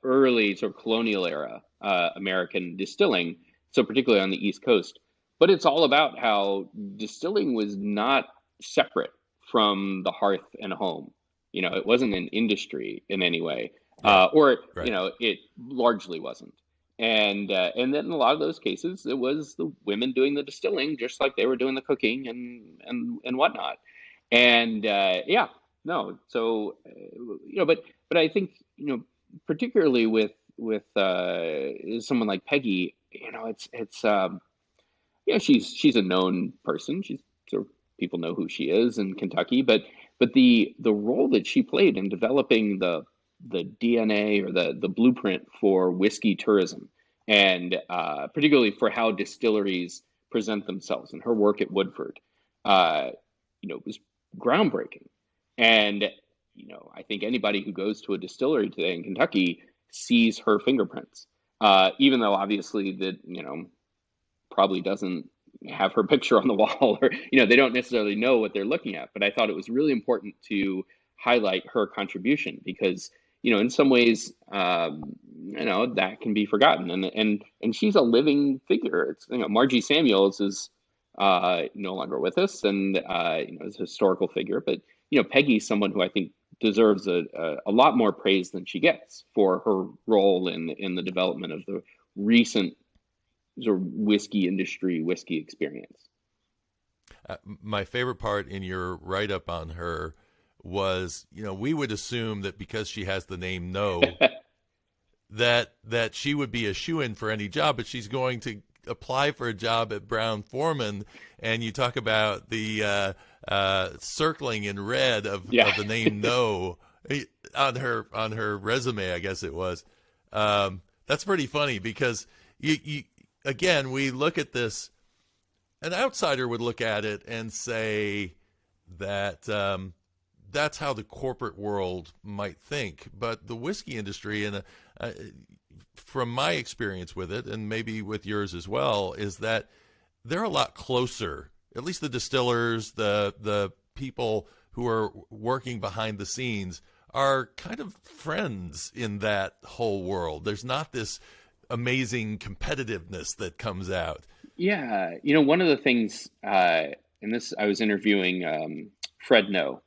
early sort of colonial era American distilling, so particularly on the East Coast. But it's all about how distilling was not separate from the hearth and home. It wasn't an industry in any way, Right. it largely wasn't. And then in a lot of those cases, it was the women doing the distilling, just like they were doing the cooking and whatnot. And no. So, but I think, particularly with someone like Peggy, she's a known person. She's sort of, people know who she is in Kentucky, but the role that she played in developing the DNA or the blueprint for whiskey tourism, and particularly for how distilleries present themselves, and her work at Woodford, uh, was groundbreaking. And I think anybody who goes to a distillery today in Kentucky sees her fingerprints. Even though obviously that probably doesn't have her picture on the wall, or they don't necessarily know what they're looking at. But I thought it was really important to highlight her contribution because in some ways that can be forgotten, and she's a living figure. It's Margie Samuels is no longer with us, and is a historical figure, but Peggy's someone who I think deserves a lot more praise than she gets for her role in the development of the recent sort of whiskey industry, whiskey experience. My favorite part in your write up on her was, we would assume that because she has the name No, that she would be a shoo-in for any job, but she's going to apply for a job at Brown Foreman, and you talk about the circling in red Yeah. of the name No on her resume, I guess it was. That's pretty funny because you again, we look at this. An outsider would look at it and say that that's how the corporate world might think, but the whiskey industry, and from my experience with it, and maybe with yours as well, is that they're a lot closer. At least the distillers, the people who are working behind the scenes, are kind of friends in that whole world. There's not this amazing competitiveness that comes out. Yeah, one of the things, and this I was interviewing Fred No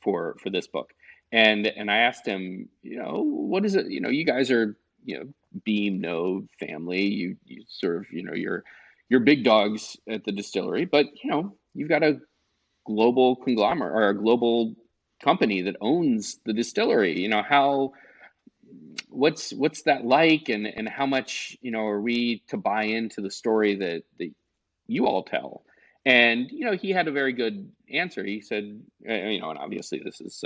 for this book, and I asked him, what is it? You guys are, Beam No family. You sort of, you're big dogs at the distillery, but you've got a global conglomerate or a global company that owns the distillery. How what's that like, and how much are we to buy into the story that you all tell? And he had a very good answer. He said, and obviously this is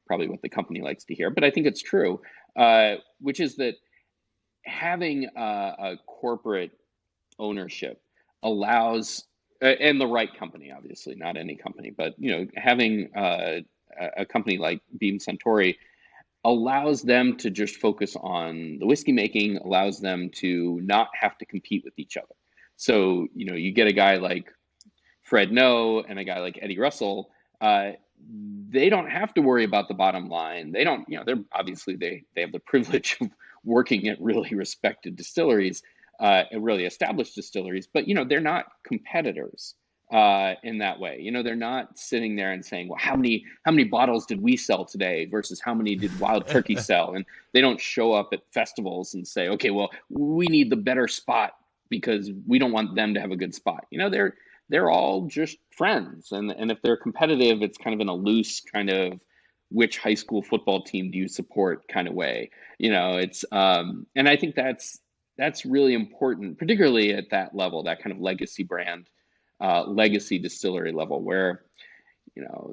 probably what the company likes to hear, but I think it's true, which is that having a corporate ownership allows, and the right company, obviously not any company, but having a company like Beam Suntory allows them to just focus on the whiskey making, allows them to not have to compete with each other. So, you get a guy like Fred No and a guy like Eddie Russell, they don't have to worry about the bottom line. They don't, they're obviously they have the privilege of working at really respected distilleries, and really established distilleries, but they're not competitors in that way. They're not sitting there and saying, well, how many bottles did we sell today versus how many did Wild Turkey sell? And they don't show up at festivals and say, okay, well, we need the better spot because we don't want them to have a good spot. They're all just friends, and if they're competitive, it's kind of in a loose kind of which high school football team do you support kind of way. It's and I think that's really important, particularly at that level, that kind of legacy brand, legacy distillery level, where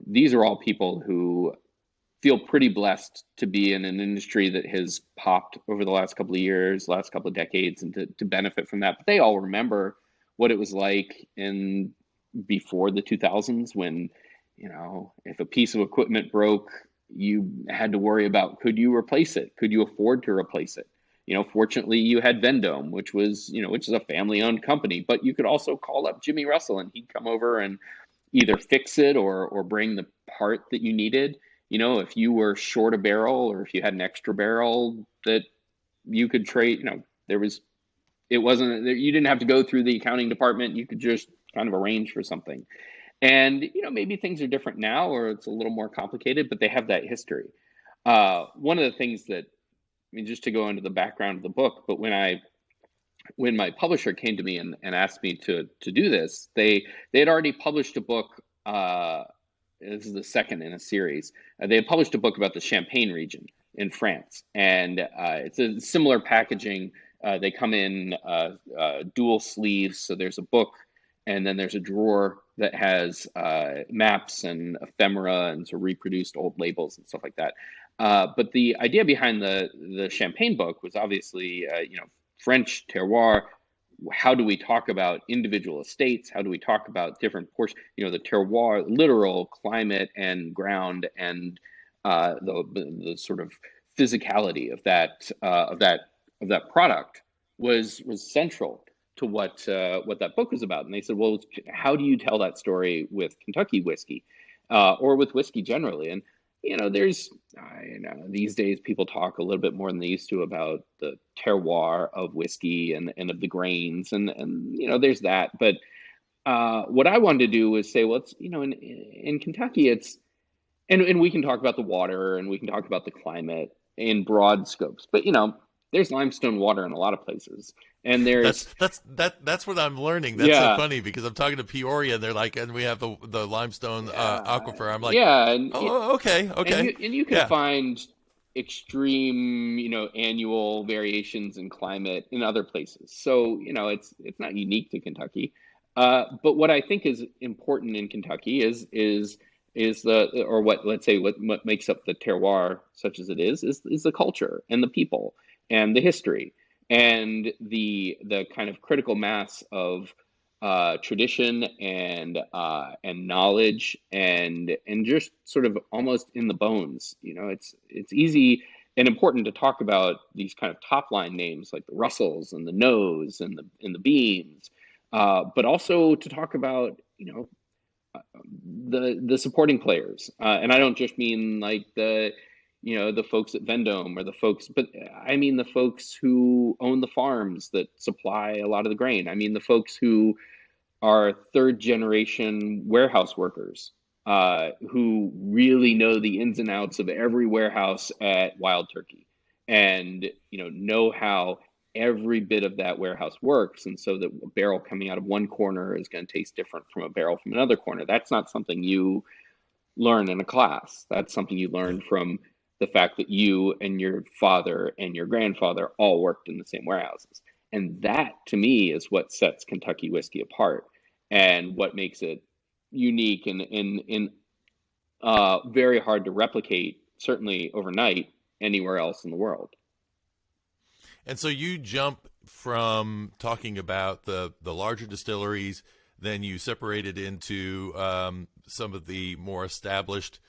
these are all people who feel pretty blessed to be in an industry that has popped over the last couple of years, last couple of decades, and to benefit from that. But they all remember what it was like in before the 2000s when, if a piece of equipment broke, you had to worry about, could you replace it? Could you afford to replace it? Fortunately, you had Vendome, which is a family-owned company, but you could also call up Jimmy Russell and he'd come over and either fix it or bring the part that you needed. If you were short a barrel or if you had an extra barrel that you could trade, it wasn't, you didn't have to go through the accounting department. You could just kind of arrange for something. And, maybe things are different now or it's a little more complicated, but they have that history. One of the things that, just to go into the background of the book, but when my publisher came to me and asked me to do this, they had already published a book this is the second in a series. They had published a book about the Champagne region in France, and it's a similar packaging. They come in dual sleeves, so there's a book, and then there's a drawer that has maps and ephemera and sort of reproduced old labels and stuff like that. But the idea behind the Champagne book was obviously, French terroir. How do we talk about individual estates? How do we talk about different portions? The terroir, literal climate and ground, and the sort of physicality of that product was central to what that book was about. And they said, well, how do you tell that story with Kentucky whiskey, or with whiskey generally? And there's these days people talk a little bit more than they used to about the terroir of whiskey and of the grains, and there's that. But what I wanted to do was say, well, it's in Kentucky, and we can talk about the water and we can talk about the climate in broad scopes, but there's limestone water in a lot of places, and there's That's what I'm learning. That's so yeah, funny because I'm talking to Peoria and they're like, and we have the limestone aquifer. I'm like, yeah, and oh, okay, and okay, you can yeah. find extreme, annual variations in climate in other places. So, it's not unique to Kentucky. But what I think is important in Kentucky is or what, let's say, what makes up the terroir, such as it is the culture and the people and the history and the kind of critical mass of tradition and knowledge and just sort of almost in the bones. It's easy and important to talk about these kind of top line names like the Russells and the Noes and the Beans, but also to talk about the supporting players. And I don't just mean like the folks at Vendome or the folks, but I mean the folks who own the farms that supply a lot of the grain. I mean the folks who are third generation warehouse workers, who really know the ins and outs of every warehouse at Wild Turkey, and know how every bit of that warehouse works, and so that a barrel coming out of one corner is going to taste different from a barrel from another corner. That's not something you learn in a class. That's something you Yeah. learn from the fact that you and your father and your grandfather all worked in the same warehouses. And that, to me, is what sets Kentucky whiskey apart and what makes it unique and very hard to replicate, certainly overnight, anywhere else in the world. And so you jump from talking about the larger distilleries, then you separated into some of the more established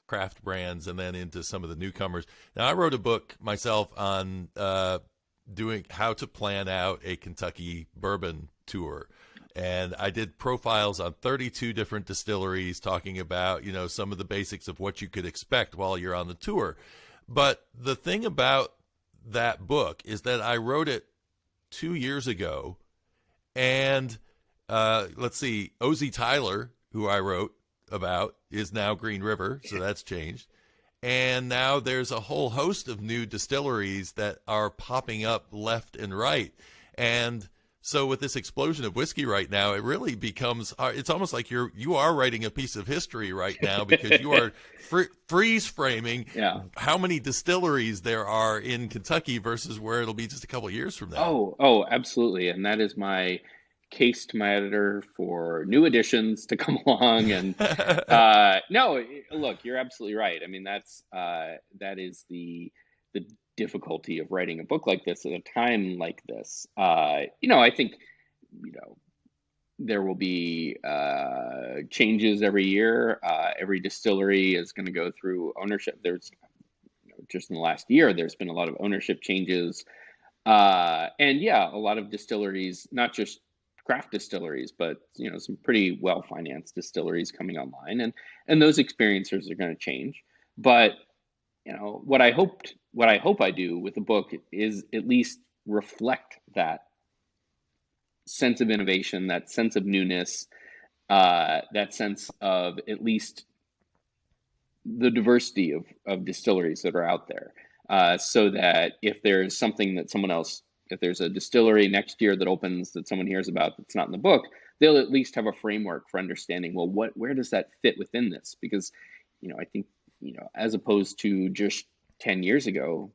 craft brands, and then into some of the newcomers. Now, I wrote a book myself on doing how to plan out a Kentucky bourbon tour. And I did profiles on 32 different distilleries, talking about, some of the basics of what you could expect while you're on the tour. But the thing about that book is that I wrote it 2 years ago, and let's see, Ozzie Tyler, who I wrote about, is now Green River, so that's changed. And now there's a whole host of new distilleries that are popping up left and right. And so with this explosion of whiskey right now, it really becomes, it's almost like you are writing a piece of history right now, because you are freeze framing Yeah. how many distilleries there are in Kentucky versus where it'll be just a couple of years from now. Oh, absolutely. And that is my case to my editor for new editions to come along. And no, look, you're absolutely right. I mean, that is the difficulty of writing a book like this at a time like this. I think there will be changes every year. Every distillery is going to go through ownership. There's just in the last year, there's been a lot of ownership changes. And yeah, a lot of distilleries, not just craft distilleries, but some pretty well financed distilleries coming online, and those experiences are going to change. But what I hope I do with the book is at least reflect that sense of innovation, that sense of newness, that sense of at least the diversity of distilleries that are out there, so that if there's something that someone else if there's a distillery next year that opens that someone hears about that's not in the book, they'll at least have a framework for understanding, well, where does that fit within this? Because, I think, as opposed to just 10 years ago,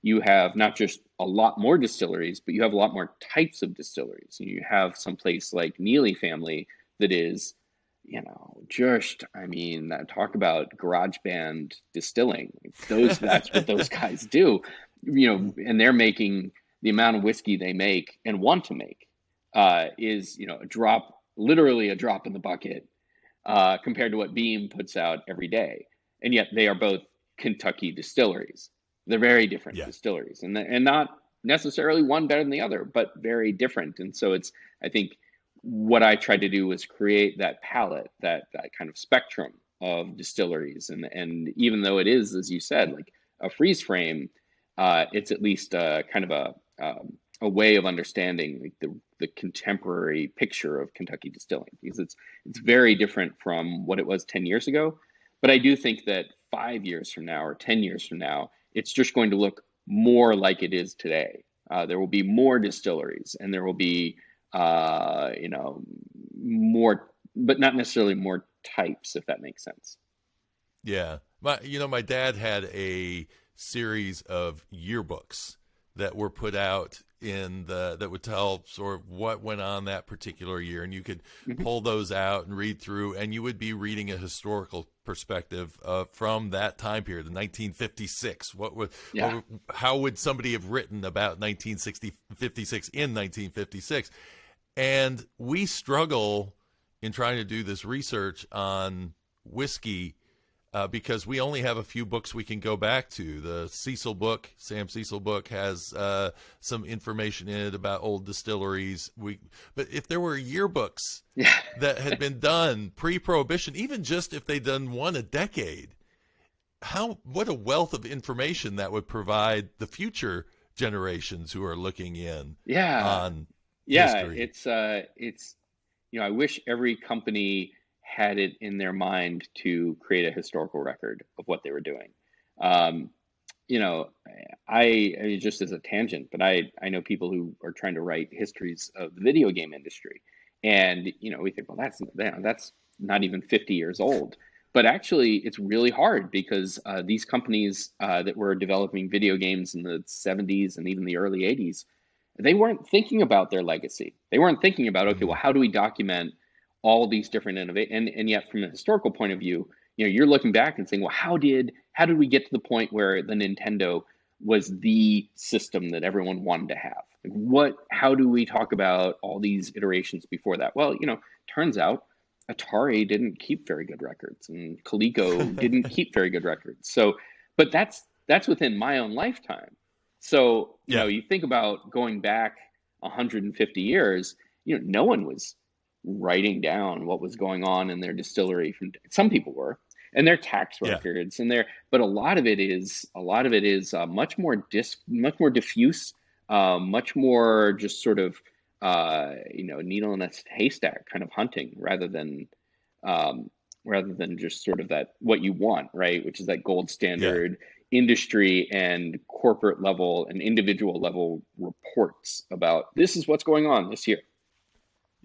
you have not just a lot more distilleries, but you have a lot more types of distilleries. You have some place like Neely family that is, talk about garage band distilling. That's what those guys do, and they're making the amount of whiskey they make and want to make is, literally a drop in the bucket compared to what Beam puts out every day. And yet they are both Kentucky distilleries. They're very different distilleries, and not necessarily one better than the other, but very different. And so I think what I tried to do was create that palette, that kind of spectrum of distilleries. And even though it is, as you said, like a freeze frame, it's at least kind of a way of understanding like the contemporary picture of Kentucky distilling, because it's very different from what it was 10 years ago. But I do think that 5 years from now or 10 years from now, it's just going to look more like it is today. There will be more distilleries, and there will be, more, but not necessarily more types, if that makes sense. Yeah. My dad had a series of yearbooks that were put out that would tell sort of what went on that particular year, and you could pull those out and read through, and you would be reading a historical perspective from that time period, the 1956. How would somebody have written about 1956 in 1956? And we struggle in trying to do this research on whiskey because we only have a few books we can go back to. The Cecil book, Sam Cecil book, has some information in it about old distilleries. But if there were yearbooks that had been done pre-Prohibition, even just if they'd done one a decade, what a wealth of information that would provide the future generations who are looking in on history. It's I wish every company had it in their mind to create a historical record of what they were doing. I just as a tangent, but I know people who are trying to write histories of the video game industry, and we think, well, that's not even 50 years old. But actually, it's really hard because these companies that were developing video games in the 70s and even the early 80s, they weren't thinking about their legacy. They weren't thinking about, okay, well, how do we document all these different innovations? And yet, from a historical point of view, you're looking back and saying, well, how did we get to the point where the Nintendo was the system that everyone wanted to have? How do we talk about all these iterations before that? Well, turns out Atari didn't keep very good records, and Coleco didn't keep very good records. So, but that's within my own lifetime. So, you think about going back 150 years, no one was writing down what was going on in their distillery. Some people were, and their tax records, but a lot of it is much more diffuse, much more just sort of needle in a haystack kind of hunting, rather than just sort of that what you want, right? Which is that gold standard industry and corporate level and individual level reports about this is what's going on this year.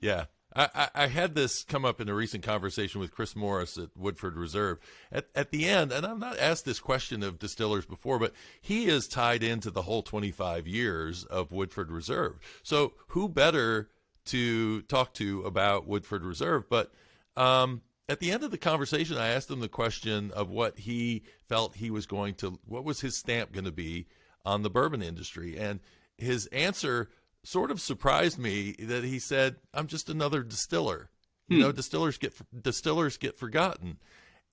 Yeah. I had this come up in a recent conversation with Chris Morris at Woodford Reserve. At the end, and I've not asked this question of distillers before, but he is tied into the whole 25 years of Woodford Reserve. So who better to talk to about Woodford Reserve? But at the end of the conversation, I asked him the question of what he felt what was his stamp going to be on the bourbon industry. And his answer sort of surprised me, that he said, I'm just another distiller. Distillers get forgotten.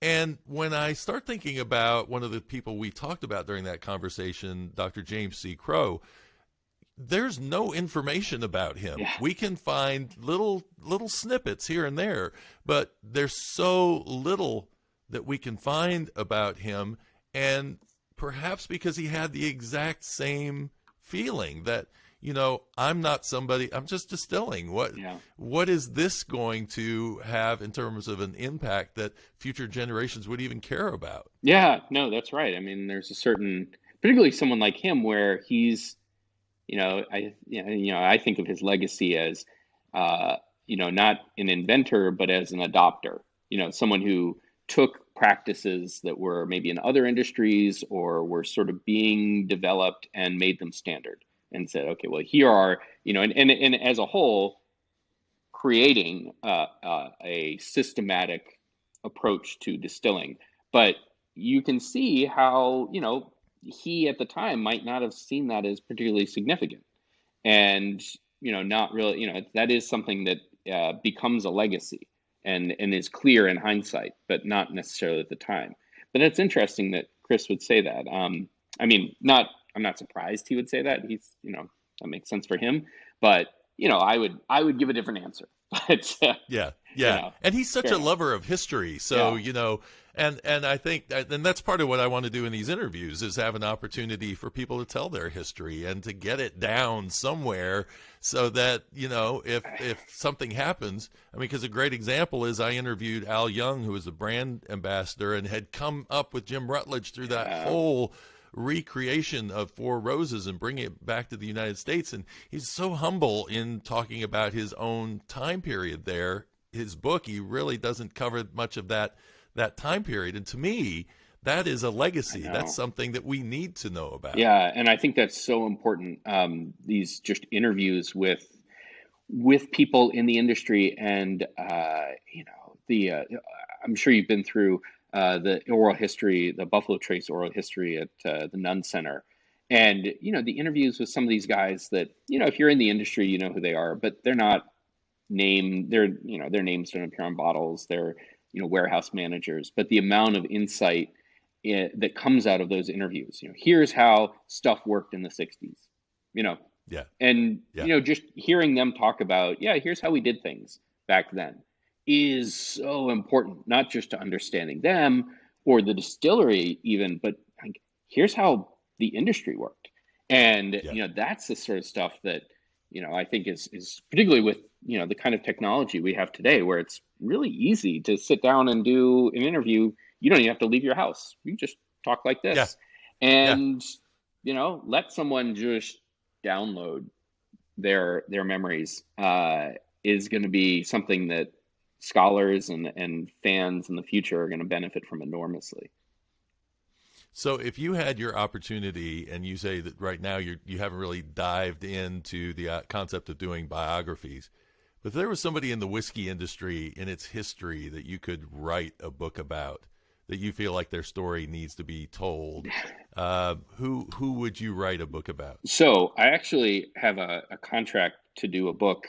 And when I start thinking about one of the people we talked about during that conversation, Dr. James C. Crow, there's no information about him. Yeah. We can find little snippets here and there, but there's so little that we can find about him. And perhaps because he had the exact same feeling that, I'm not somebody, I'm just distilling. What is this going to have in terms of an impact that future generations would even care about? Yeah, no, that's right. I mean, there's a certain, particularly someone like him, where he's I think of his legacy as, not an inventor, but as an adopter. Someone who took practices that were maybe in other industries or were sort of being developed and made them standard and said, okay, well, here are, and as a whole, creating a systematic approach to distilling. But you can see how, he at the time might not have seen that as particularly significant. And, not really, that is something that becomes a legacy and is clear in hindsight, but not necessarily at the time. But that's interesting that Chris would say that. I'm not surprised he would say that. He's, that makes sense for him. But, I would give a different answer. But, Yeah, yeah. And he's such fair a enough. lover of history. So, Yeah. and I think and that's part of what I want to do in these interviews is have an opportunity for people to tell their history and to get it down somewhere so that, if something happens, I mean, because a great example is I interviewed Al Young, who was the brand ambassador and had come up with Jim Rutledge through that Yeah. whole recreation of Four Roses and bringing it back to the United States. And he's so humble in talking about his own time period there. His book, he really doesn't cover much of that time period. And to me, that is a I legacy. That's know. something that we need to know about. Yeah, and I think that's so important. These just interviews with people in the industry, and the I'm sure you've been through the oral history, the Buffalo Trace oral history at the Nunn Center, and the interviews with some of these guys that if you're in the industry, you know who they are, but they're not named. Their names don't appear on bottles. They're warehouse managers, but the amount of insight that comes out of those interviews. Here's how stuff worked in the '60s. You know, Yeah, and yeah, just hearing them talk about, yeah, here's how we did things back then is so important, not just to understanding them or the distillery even, but like, here's how the industry worked. And yeah. that's the sort of stuff that I think is particularly with the kind of technology we have today, where it's really easy to sit down and do an interview. You don't even have to leave your house. You just talk like Yeah, this, yeah. and let someone just download their memories is going to be something that scholars and fans in the future are going to benefit from enormously. So if you had your opportunity, and you say that right now you haven't really dived into the concept of doing biographies, but if there was somebody in the whiskey industry in its history that you could write a book about, that you feel like their story needs to be told, who would you write a book about? So I actually have a contract to do a book.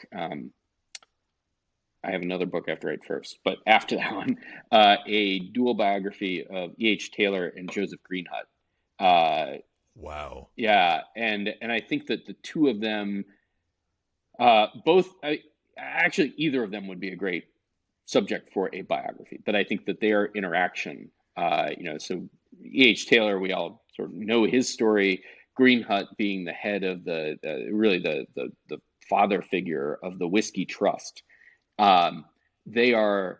I have another book I have to write first, but after that one, a dual biography of E.H. Taylor and Joseph Greenhut. Uh, Wow. yeah, and I think that the two of them, both, actually either of them would be a great subject for a biography. But I think that their interaction, so E.H. Taylor, we all sort of know his story. Greenhut being the head of really the father figure of the Whisky Trust. Um, they are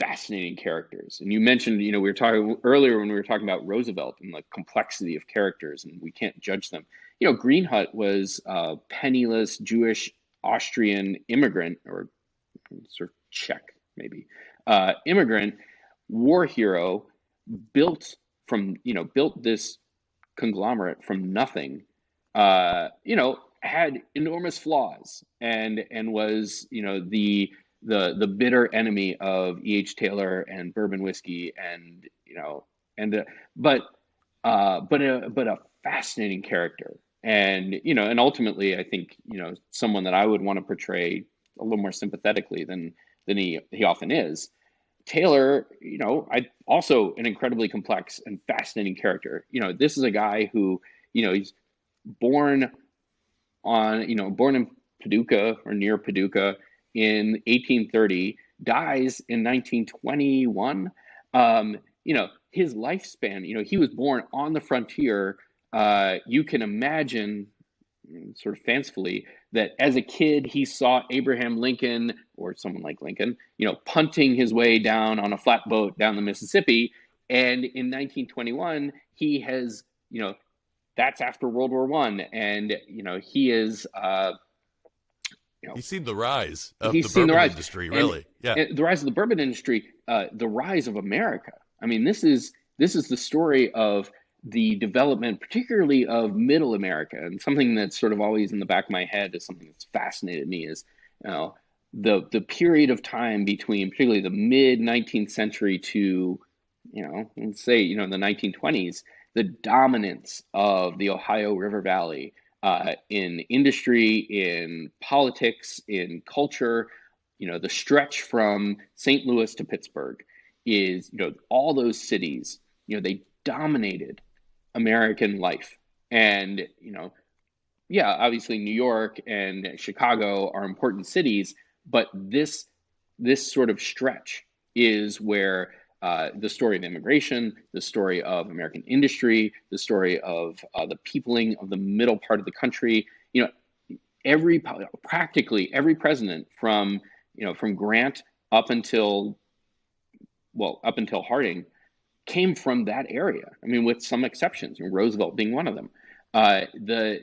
fascinating characters. And you mentioned, we were talking earlier when we were talking about Roosevelt and the complexity of characters, and we can't judge them. Greenhut was a penniless Jewish Austrian immigrant, or sort of Czech maybe, immigrant war hero, built this conglomerate from nothing. Had enormous flaws and was the bitter enemy of E.H. Taylor and bourbon whiskey, and and but a fascinating character, and ultimately I think someone that I would want to portray a little more sympathetically than he often is. Taylor, I also an incredibly complex and fascinating character. This is a guy who, he's born born in Paducah or near Paducah in 1830, dies in 1921. His lifespan, he was born on the frontier. You can imagine, sort of fancifully, that as a kid he saw Abraham Lincoln or someone like Lincoln, punting his way down on a flatboat down the Mississippi, and in 1921 he has, that's after World War One, and he is you know He's seen the rise of the he's seen the bourbon rise, industry, and, really. Yeah. and the rise of the bourbon industry, the rise of America. I mean, this is the story of the development, particularly of Middle America, and something that's sort of always in the back of my head is something that's fascinated me is you know the period of time between particularly the mid 19th century to let's say the 1920s, the dominance of the Ohio River Valley in industry, in politics, in culture. The stretch from St. Louis to Pittsburgh is, all those cities, they dominated American life. And, yeah, obviously New York and Chicago are important cities, but this sort of stretch is where the story of immigration, the story of American industry, the story of the peopling of the middle part of the country. Every practically every president from Grant up until Harding came from that area. I mean, with some exceptions, Roosevelt being one of them. The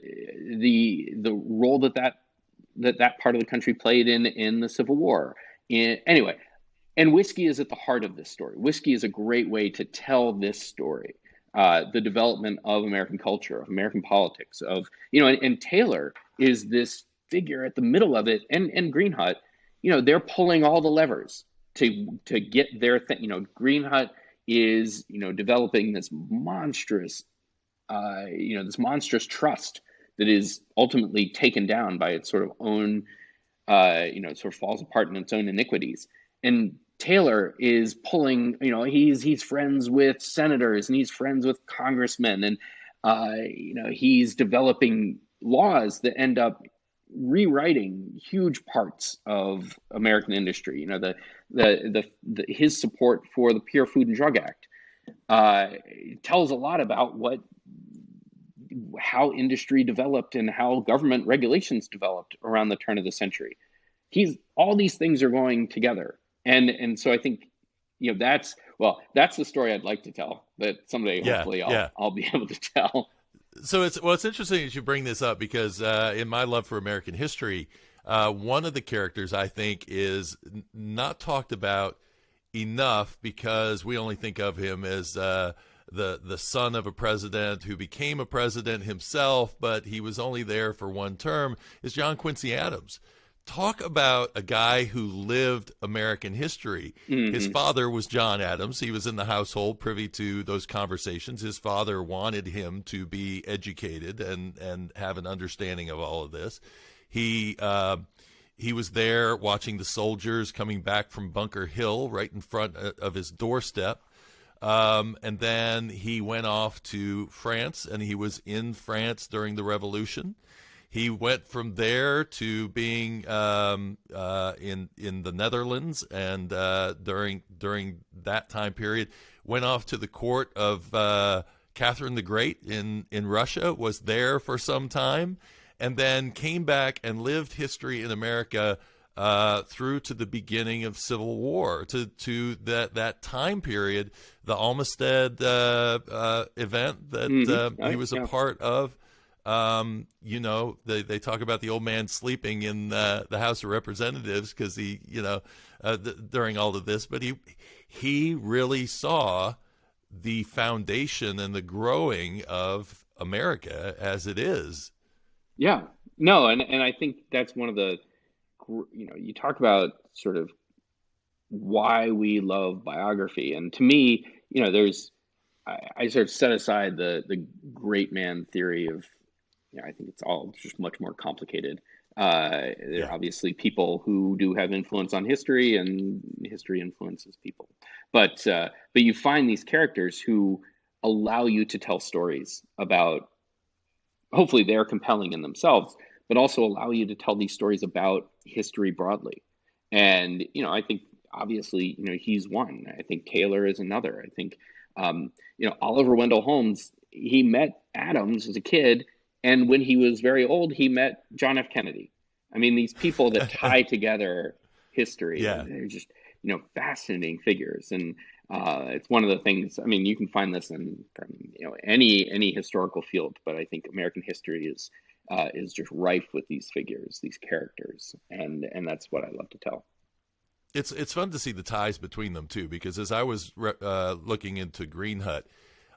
role that part of the country played in the Civil War. Anyway, and whiskey is at the heart of this story. Whiskey is a great way to tell this story, the development of American culture, of American politics, and Taylor is this figure at the middle of it, and Green Hut, they're pulling all the levers to get their thing. Green Hut is, developing this monstrous trust that is ultimately taken down by its sort of own, it sort of falls apart in its own iniquities. And Taylor is pulling, he's friends with senators and he's friends with congressmen, and he's developing laws that end up rewriting huge parts of American industry. His support for the Pure Food and Drug Act tells a lot about how industry developed and how government regulations developed around the turn of the century. All these things are going together, and so I think that's the story I'd like to tell, that someday Yeah. hopefully Yeah. I'll be able to tell. So it's interesting that you bring this up because in my love for American history, one of the characters I think is not talked about enough because we only think of him as the son of a president who became a president himself, but he was only there for one term, is John Quincy Adams. Talk about a guy who lived American history. Mm-hmm. His father was John Adams. He was in the household privy to those conversations. His father wanted him to be educated and have an understanding of all of this. He was there watching the soldiers coming back from Bunker Hill right in front of his doorstep. And then he went off to France, and he was in France during the Revolution. He went from there to being in the Netherlands, and during that time period, went off to the court of Catherine the Great in Russia. Was there for some time, and then came back and lived history in America through to the beginning of Civil War, to that time period, the Olmsted event that he was a part of. They talk about the old man sleeping in the House of Representatives because he, during all of this, but he really saw the foundation and the growing of America as it is. Yeah, no, and I think that's one of the, you talk about sort of why we love biography, and to me, I sort of set aside the great man theory of, I think it's all just much more complicated. There are obviously people who do have influence on history, and history influences people. But you find these characters who allow you to tell stories about, hopefully they're compelling in themselves, but also allow you to tell these stories about history broadly. And, I think obviously, he's one. I think Taylor is another. I think, Oliver Wendell Holmes, he met Adams as a kid, and when he was very old, he met John F. Kennedy. I mean, these people that tie together history, they're just, fascinating figures. And It's one of the things. I mean, you can find this in from any historical field, but I think American history is just rife with these figures, these characters, and that's what I love to tell. It's fun to see the ties between them too, because as I was looking into Green Hut,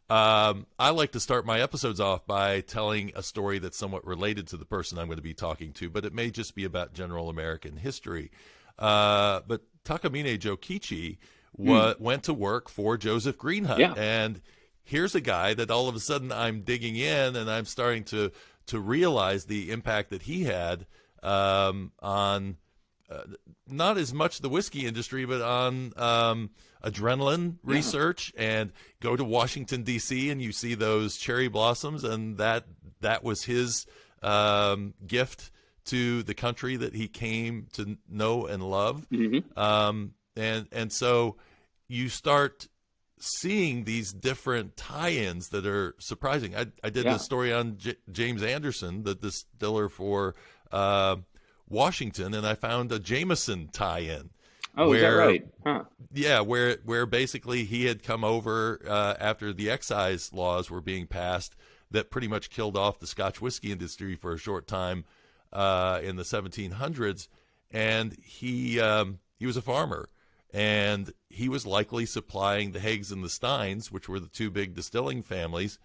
I like to start my episodes off by telling a story that's somewhat related to the person I'm going to be talking to, but it may just be about general American history. But Takamine Jokichi went to work for Joseph Greenhut, Yeah. and here's a guy that all of a sudden I'm digging in, and I'm starting to realize the impact that he had on not as much the whiskey industry, but on adrenaline research. And go to Washington D.C. and you see those cherry blossoms, and that was his gift to the country that he came to know and love. And so you start seeing these different tie-ins that are surprising. I did a story on James Anderson, the distiller for Washington, and I found a Jameson tie-in. Oh, is that right? Huh. Yeah, where basically he had come over after the excise laws were being passed that pretty much killed off the Scotch whiskey industry for a short time in the 1700s, and he was a farmer, and he was likely supplying the Haigs and the Steins, which were the two big distilling families,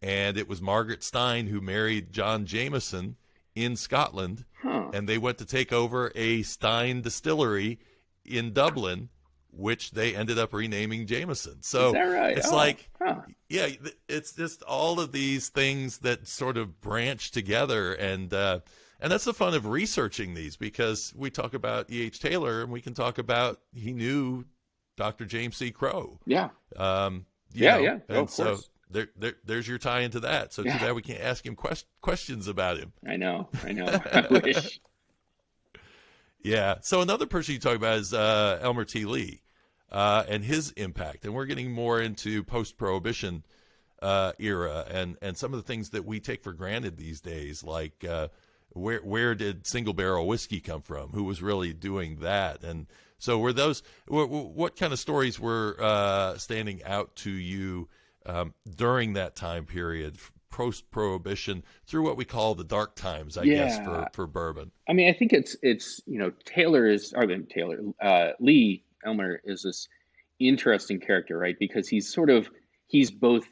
and it was Margaret Stein who married John Jameson in Scotland, and they went to take over a Stein distillery in Dublin, which they ended up renaming Jameson. So is that right? It's yeah, it's just all of these things that sort of branch together, and that's the fun of researching these, because we talk about E.H. Taylor, and we can talk about he knew Dr. James C. Crowe. Yeah. And of so course. there's your tie into that. So too bad we can't ask him questions about him. I know. I wish. Yeah. So another person you talk about is Elmer T. Lee and his impact. And we're getting more into post-Prohibition era and some of the things that we take for granted these days, like where did single barrel whiskey come from? Who was really doing that? And so were those what kind of stories were standing out to you during that time period, post-Prohibition, through what we call the dark times, I guess, for bourbon? I mean, I think it's Lee Elmer is this interesting character, right? Because he's both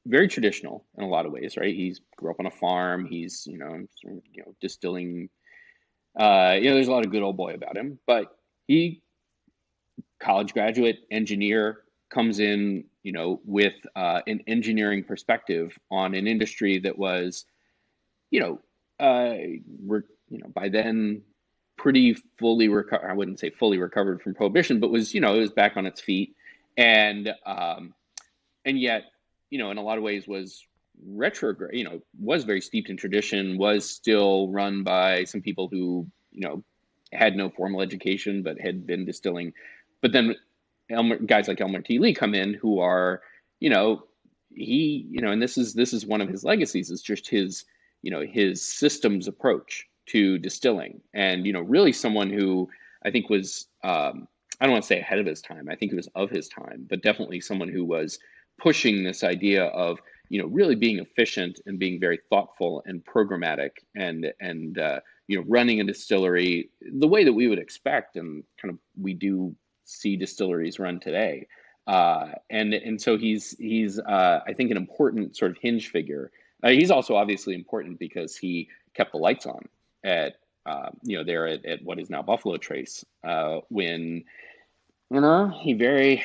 very traditional in a lot of ways, right? He's grew up on a farm. He's distilling. There's a lot of good old boy about him, but he college graduate engineer comes in, with an engineering perspective on an industry that was, by then pretty fully recovered. I wouldn't say fully recovered from Prohibition, but was, it was back on its feet, and yet, in a lot of ways was retrograde. Was very steeped in tradition. Was still run by some people who, had no formal education but had been distilling. But then guys like Elmer T. Lee come in who are, and this is one of his legacies, is just his systems approach to distilling, and really someone who I think was I don't want to say ahead of his time. I think he was of his time, but definitely someone who was pushing this idea of really being efficient and being very thoughtful and programmatic, and running a distillery the way that we would expect, and kind of we do see distilleries run today. And so he's I think an important sort of hinge figure. He's also obviously important because he kept the lights on at there at what is now Buffalo Trace, when he very,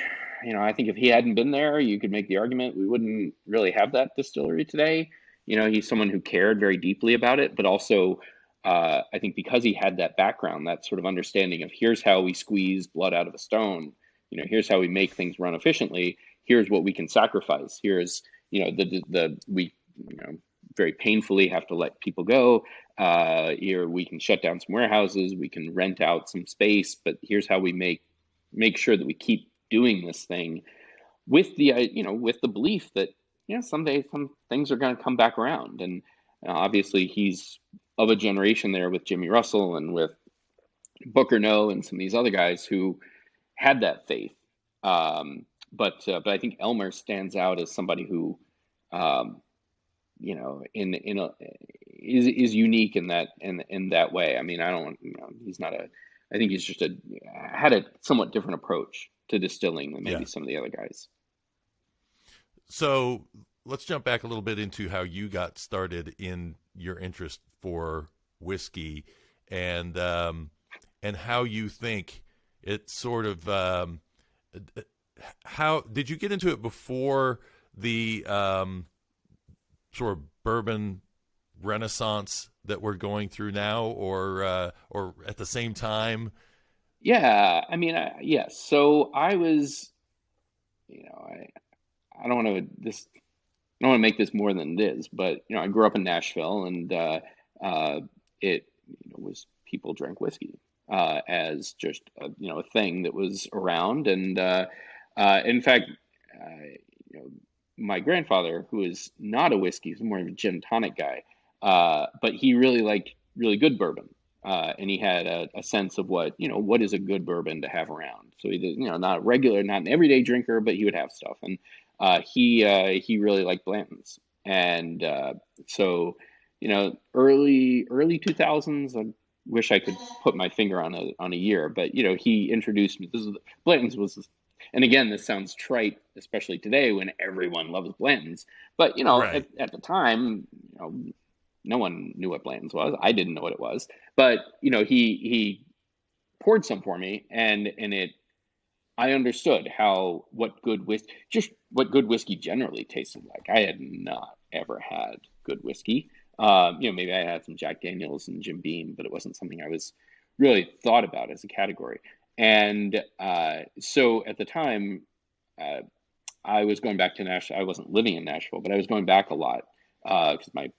I think if he hadn't been there, you could make the argument we wouldn't really have that distillery today. He's someone who cared very deeply about it, but also I think because he had that background, that sort of understanding of here's how we squeeze blood out of a stone, here's how we make things run efficiently, here's what we can sacrifice, here's we very painfully have to let people go, here we can shut down some warehouses, we can rent out some space, but here's how we make sure that we keep doing this thing with the with the belief that someday some things are going to come back around. And obviously he's of a generation there with Jimmy Russell and with Booker No and some of these other guys who had that faith. but I think Elmer stands out as somebody who, um, in a is unique in that way. I mean, I don't, he's not a. I think he's just had a somewhat different approach to distilling than maybe Yeah. some of the other guys. So let's jump back a little bit into how you got started in your interest for whiskey, and how you think it sort of how did you get into it before the sort of bourbon renaissance that we're going through now, or at the same time? Yeah, I mean, yes. So I was, I don't want to this I don't want to make this more than it is, but I grew up in Nashville, and uh, it was people drank whiskey as just a thing that was around, and in fact, uh, you know, my grandfather, who is not a whiskey, he's more of a gin tonic guy, but he really liked really good bourbon. And he had a sense of what is a good bourbon to have around. So he did, not a regular, not an everyday drinker, but he would have stuff. And he really liked Blanton's, and so early 2000s. I wish I could put my finger on a year, but he introduced me. Blanton's was, and again, this sounds trite, especially today when everyone loves Blanton's. But Right. at the time, no one knew what Blanton's was. I didn't know what it was, but he poured some for me, and it I understood what good whiskey generally tasted like. I had not ever had good whiskey. Maybe I had some Jack Daniels and Jim Beam, but it wasn't something I was really thought about as a category. And so at the time, uh, I was going back to Nashville. I wasn't living in Nashville, but I was going back a lot because my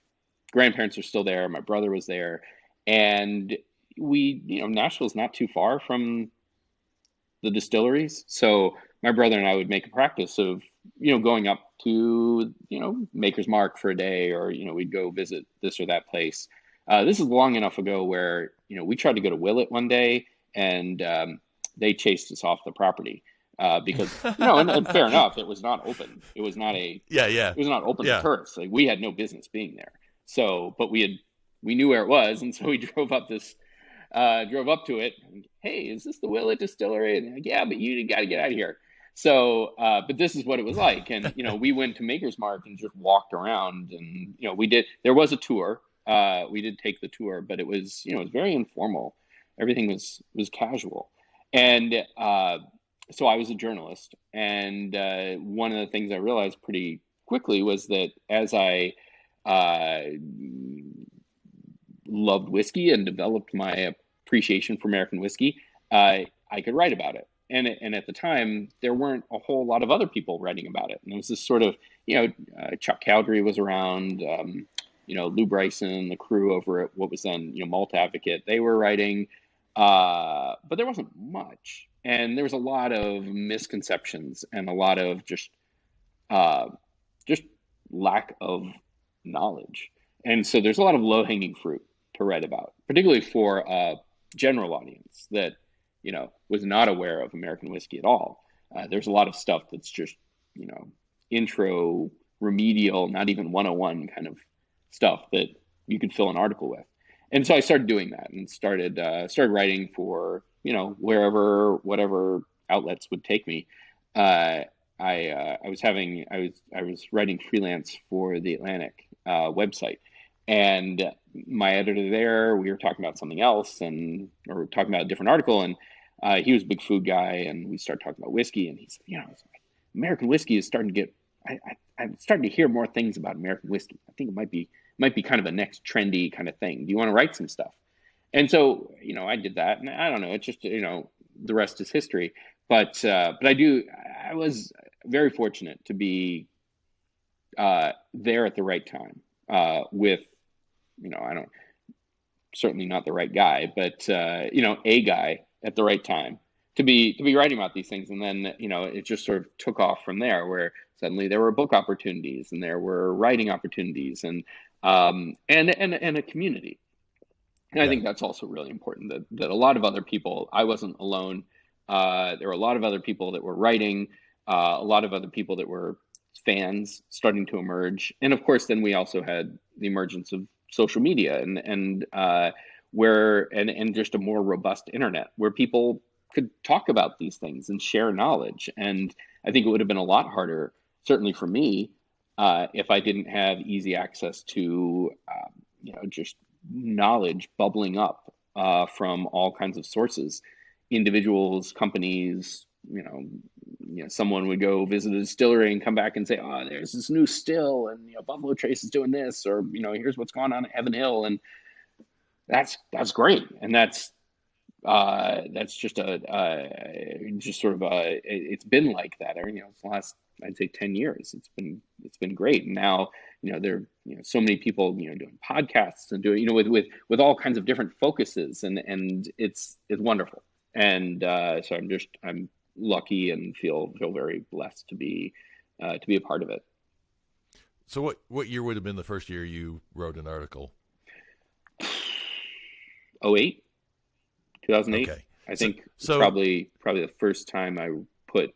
grandparents are still there. My brother was there, and Nashville's not too far from the distilleries. So my brother and I would make a practice of, going up to, Maker's Mark for a day, or, we'd go visit this or that place. This is long enough ago where, we tried to go to Willet one day, and they chased us off the property because, and fair enough, it was not open. Yeah, yeah, It was not open to yeah. tourists. Like, we had no business being there. So, but we knew where it was. And so we drove up to it. And, hey, is this the Willet Distillery? And like, yeah, but you got to get out of here. So, but this is what it was like. And, we went to Maker's Mark and just walked around, and, there was a tour. We did take the tour, but it was very informal. Everything was casual. And, so I was a journalist. And, one of the things I realized pretty quickly was that as I, uh, loved whiskey and developed my appreciation for American whiskey, I could write about it. And at the time, there weren't a whole lot of other people writing about it. And it was this sort of, Chuck Cowdery was around, Lou Bryson, the crew over at what was then, Malt Advocate, they were writing, but there wasn't much. And there was a lot of misconceptions and a lot of uh, just lack of knowledge. And so there's a lot of low hanging fruit to write about, particularly for a general audience that was not aware of American whiskey at all. There's a lot of stuff that's just intro, remedial, not even 101 kind of stuff that you could fill an article with. And so I started doing that and started writing for wherever whatever outlets would take me. Uh, I was writing freelance for the Atlantic website, and my editor there, we were talking about something else, or talking about a different article, and he was a big food guy, and we started talking about whiskey, and he said, American whiskey is starting to get. I'm starting to hear more things about American whiskey. I think it might be kind of a next trendy kind of thing. Do you want to write some stuff? And so I did that, and I don't know. It's just the rest is history. But I was very fortunate to be there at the right time with I don't certainly not the right guy, but a guy at the right time to be writing about these things. And then it just sort of took off from there, where suddenly there were book opportunities and there were writing opportunities, and a community. And I Yeah. think that's also really important, that a lot of other people, I wasn't alone. There were a lot of other people that were writing. a lot of other people that were fans starting to emerge, and of course, then we also had the emergence of social media and where and just a more robust internet where people could talk about these things and share knowledge. And I think it would have been a lot harder, certainly for me, if I didn't have easy access to just knowledge bubbling up from all kinds of sources, individuals, companies. Someone would go visit a distillery and come back and say, "Oh, there's this new still, and Buffalo Trace is doing this, or here's what's going on at Heaven Hill," and that's great, and that's just just sort of it's been like that. It's the last, I'd say, 10 years. It's been great. And now there are so many people doing podcasts and doing with all kinds of different focuses, and it's wonderful. And so I'm lucky and feel very blessed to be a part of it. So what year would have been the first year you wrote an article? 08, 2008. Okay. I think so probably the first time I put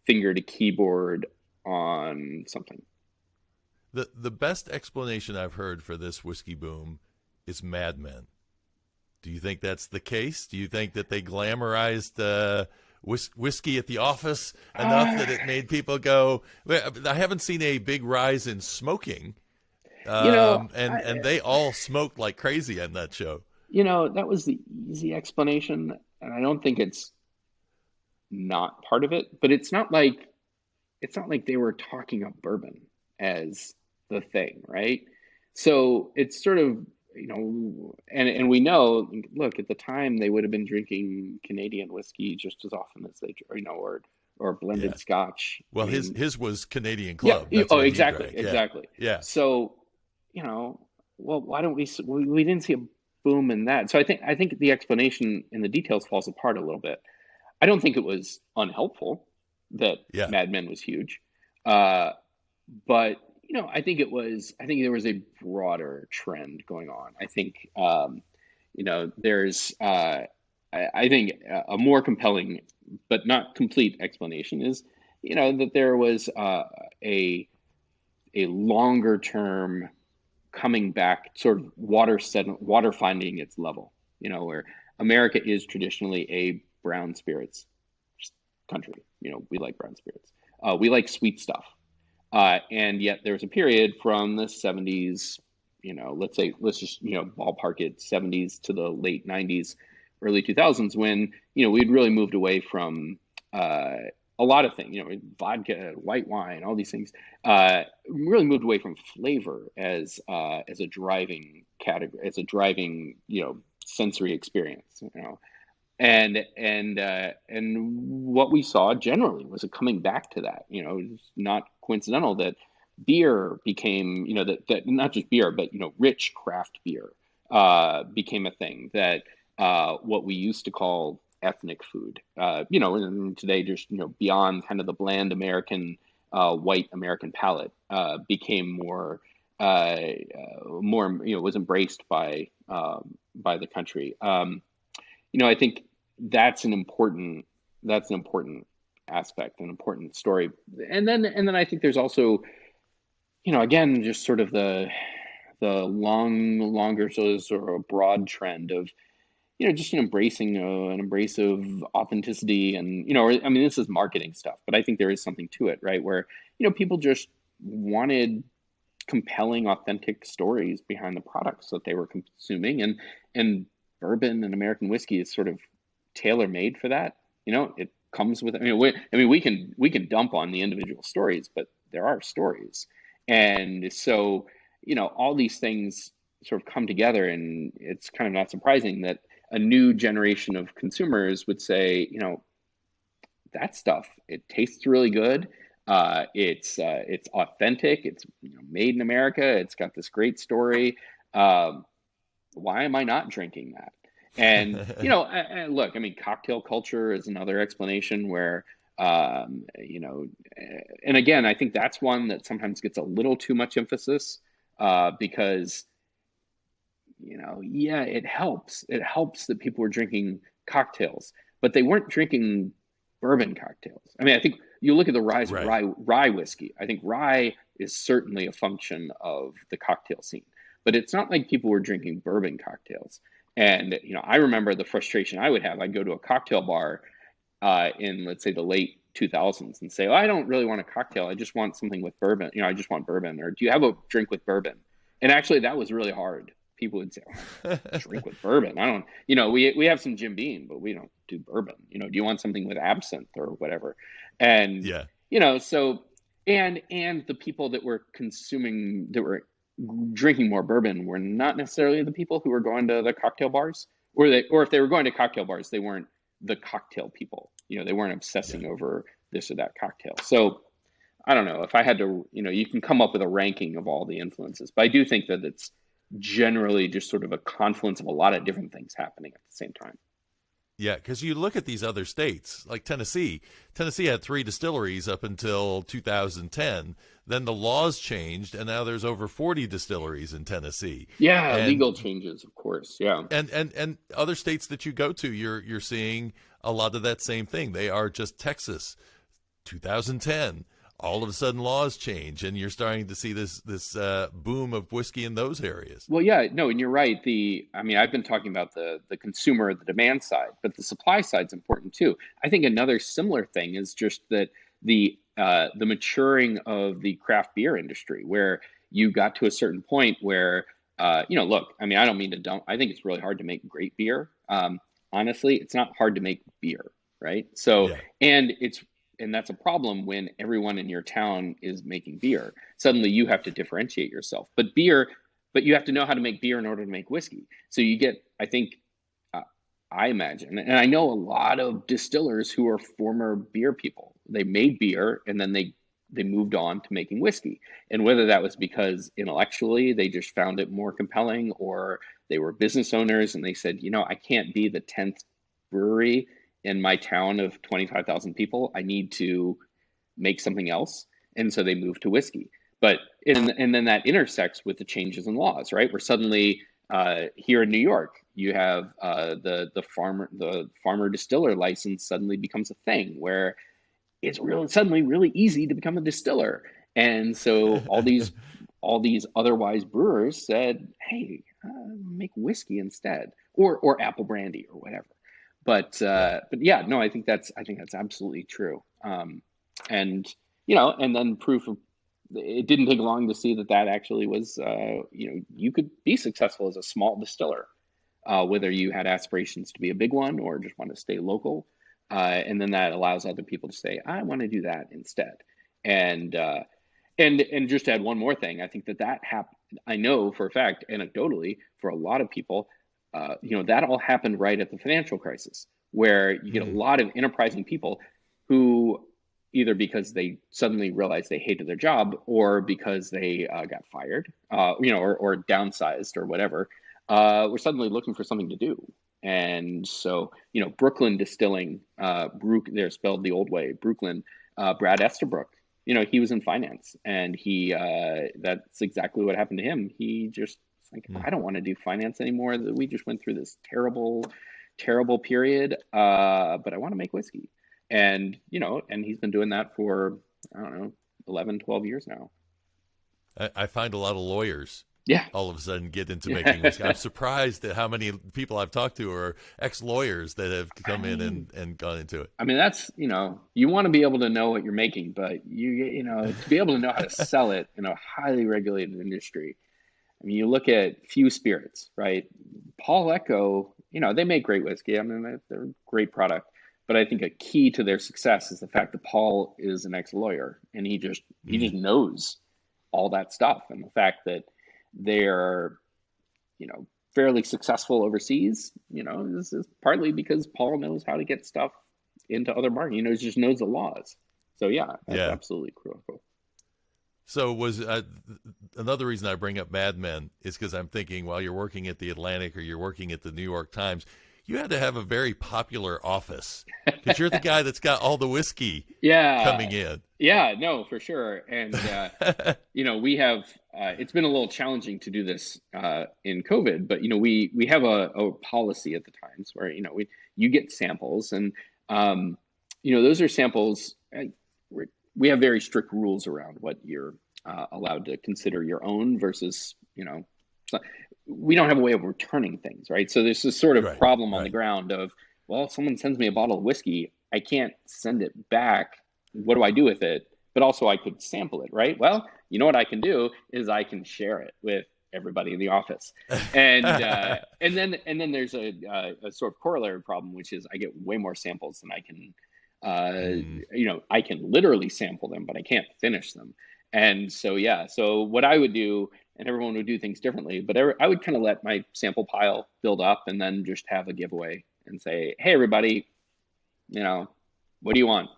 finger to keyboard on something. The best explanation I've heard for this whiskey boom is Mad Men. Do you think that's the case? Do you think that they glamorized whiskey at the office enough that it made people go? I haven't seen a big rise in smoking, and they all smoked like crazy on that show. That was the easy explanation, and I don't think it's not part of it. But it's not like they were talking up bourbon as the thing, right? So it's sort of and we know, look, at the time they would have been drinking Canadian whiskey just as often as they or blended Scotch. Well, his was Canadian Club. Yeah. That's Exactly. Yeah. So well, why don't we didn't see a boom in that? So I think the explanation in the details falls apart a little bit. I don't think it was unhelpful that Mad Men was huge, but I think there was a broader trend going on. I think there's I think a more compelling but not complete explanation is that there was a longer term coming back, sort of water finding its level, where America is traditionally a brown spirits country. We like brown spirits. We like sweet stuff. And yet there was a period from the 70s, let's just ballpark it, 70s to the late 90s, early 2000s, when, we'd really moved away from a lot of things, vodka, white wine, all these things, really moved away from flavor as a driving category, as a driving, sensory experience, And what we saw generally was a coming back to that. It's not coincidental that beer became, that not just beer, but rich craft beer became a thing. That what we used to call ethnic food, and today just beyond kind of the bland American white American palate, became more was embraced by the country. I think that's an important aspect, an important story. And then I think there's also, again, just sort of the longer sort of broad trend of, just an embrace of authenticity. And, this is marketing stuff, but I think there is something to it, right? Where, people just wanted compelling, authentic stories behind the products that they were consuming. And bourbon and American whiskey is sort of tailor-made for that. It comes with, we can dump on the individual stories, but there are stories. And so, all these things sort of come together, and it's kind of not surprising that a new generation of consumers would say, that stuff, it tastes really good. It's authentic. It's made in America. It's got this great story. Why am I not drinking that? And, look, cocktail culture is another explanation where, and again, I think that's one that sometimes gets a little too much emphasis because, it helps. It helps that people were drinking cocktails, but they weren't drinking bourbon cocktails. I think you look at the rise of Right. rye whiskey. I think rye is certainly a function of the cocktail scene, but it's not like people were drinking bourbon cocktails. And I remember the frustration I would have. I'd go to a cocktail bar in, let's say, the late 2000s and say, oh, I don't really want a cocktail. I just want something with bourbon. I just want bourbon. Or do you have a drink with bourbon? And actually, that was really hard. People would say, oh, drink with bourbon. I don't, we have some Jim Beam, but we don't do bourbon. Do you want something with absinthe or whatever? And, Yeah. so, and the people that were drinking more bourbon were not necessarily the people who were going to the cocktail bars, or if they were going to cocktail bars, they weren't the cocktail people. They weren't obsessing over this or that cocktail. So I don't know if I had to, you can come up with a ranking of all the influences, but I do think that it's generally just sort of a confluence of a lot of different things happening at the same time. Yeah, because you look at these other states, like Tennessee. Tennessee had 3 distilleries up until 2010. Then the laws changed, and now there's over 40 distilleries in Tennessee. Yeah, legal changes, of course. Yeah, and other states that you go to, you're seeing a lot of that same thing. They are just Texas, 2010. All of a sudden, laws change, and you're starting to see this boom of whiskey in those areas. Well, yeah, no, and you're right. I've been talking about the consumer, the demand side, but the supply side's important too. I think another similar thing is just that the maturing of the craft beer industry, where you got to a certain point where, look, I don't mean to dump. I think it's really hard to make great beer. Honestly, it's not hard to make beer, right? So, yeah. And that's a problem when everyone in your town is making beer. Suddenly you have to differentiate yourself. But you have to know how to make beer in order to make whiskey. So you get, I think, I imagine, and I know a lot of distillers who are former beer people. They made beer and then they moved on to making whiskey. And whether that was because intellectually they just found it more compelling, or they were business owners and they said, I can't be the 10th brewery in my town of 25,000 people. I need to make something else. And so they moved to whiskey. And then that intersects with the changes in laws, right? Where suddenly here in New York, you have the farmer distiller license suddenly becomes a thing, where it's suddenly really easy to become a distiller. And so all these otherwise brewers said, hey, make whiskey instead, or apple brandy or whatever. But yeah, no, I think that's absolutely true. And then proof of it didn't take long to see that actually was, you could be successful as a small distiller, whether you had aspirations to be a big one or just want to stay local. And then that allows other people to say, I want to do that instead. And just to add one more thing, I think that happened. I know for a fact, anecdotally, for a lot of people, that all happened right at the financial crisis, where you get a lot of enterprising people who, either because they suddenly realized they hated their job, or because they got fired, or downsized or whatever, were suddenly looking for something to do. And so, Brooklyn Distilling, they're spelled the old way, Brooklyn, Brad Estabrook, he was in finance, and that's exactly what happened to him. He just, I don't want to do finance anymore. We just went through this terrible, terrible period, but I want to make whiskey. And, and he's been doing that for, I don't know, 11, 12 years now. I find a lot of lawyers all of a sudden get into making whiskey. I'm surprised at how many people I've talked to are ex-lawyers that have come in and gone into it. That's, you want to be able to know what you're making, but to be able to know how to sell it in a highly regulated industry. You look at few spirits, right? Paul Echo, they make great whiskey. They're a great product. But I think a key to their success is the fact that Paul is an ex-lawyer, and he just knows all that stuff. And the fact that they're, fairly successful overseas, this is partly because Paul knows how to get stuff into other markets. He just knows the laws. So yeah, that's absolutely critical. So was another reason I bring up Mad Men is because I'm thinking, while you're working at the Atlantic or you're working at the New York Times, you had to have a very popular office, because you're the guy that's got all the whiskey coming in. Yeah, no, for sure. And, we have, it's been a little challenging to do this in COVID, but, we have a policy at the Times where, you get samples, and, those are samples. we have very strict rules around what you're allowed to consider your own versus, we don't have a way of returning things, right? So there's this sort of Right. problem on the Right. ground of, well, if someone sends me a bottle of whiskey, I can't send it back. What do I do with it? But also I could sample it, right? Well, you know what I can do is I can share it with everybody in the office, and then there's a sort of corollary problem, which is I get way more samples than I can, Mm. I can literally sample them, but I can't finish them. And so, yeah, so what I would do, and everyone would do things differently, but I would kind of let my sample pile build up and then just have a giveaway and say, hey, everybody, what do you want?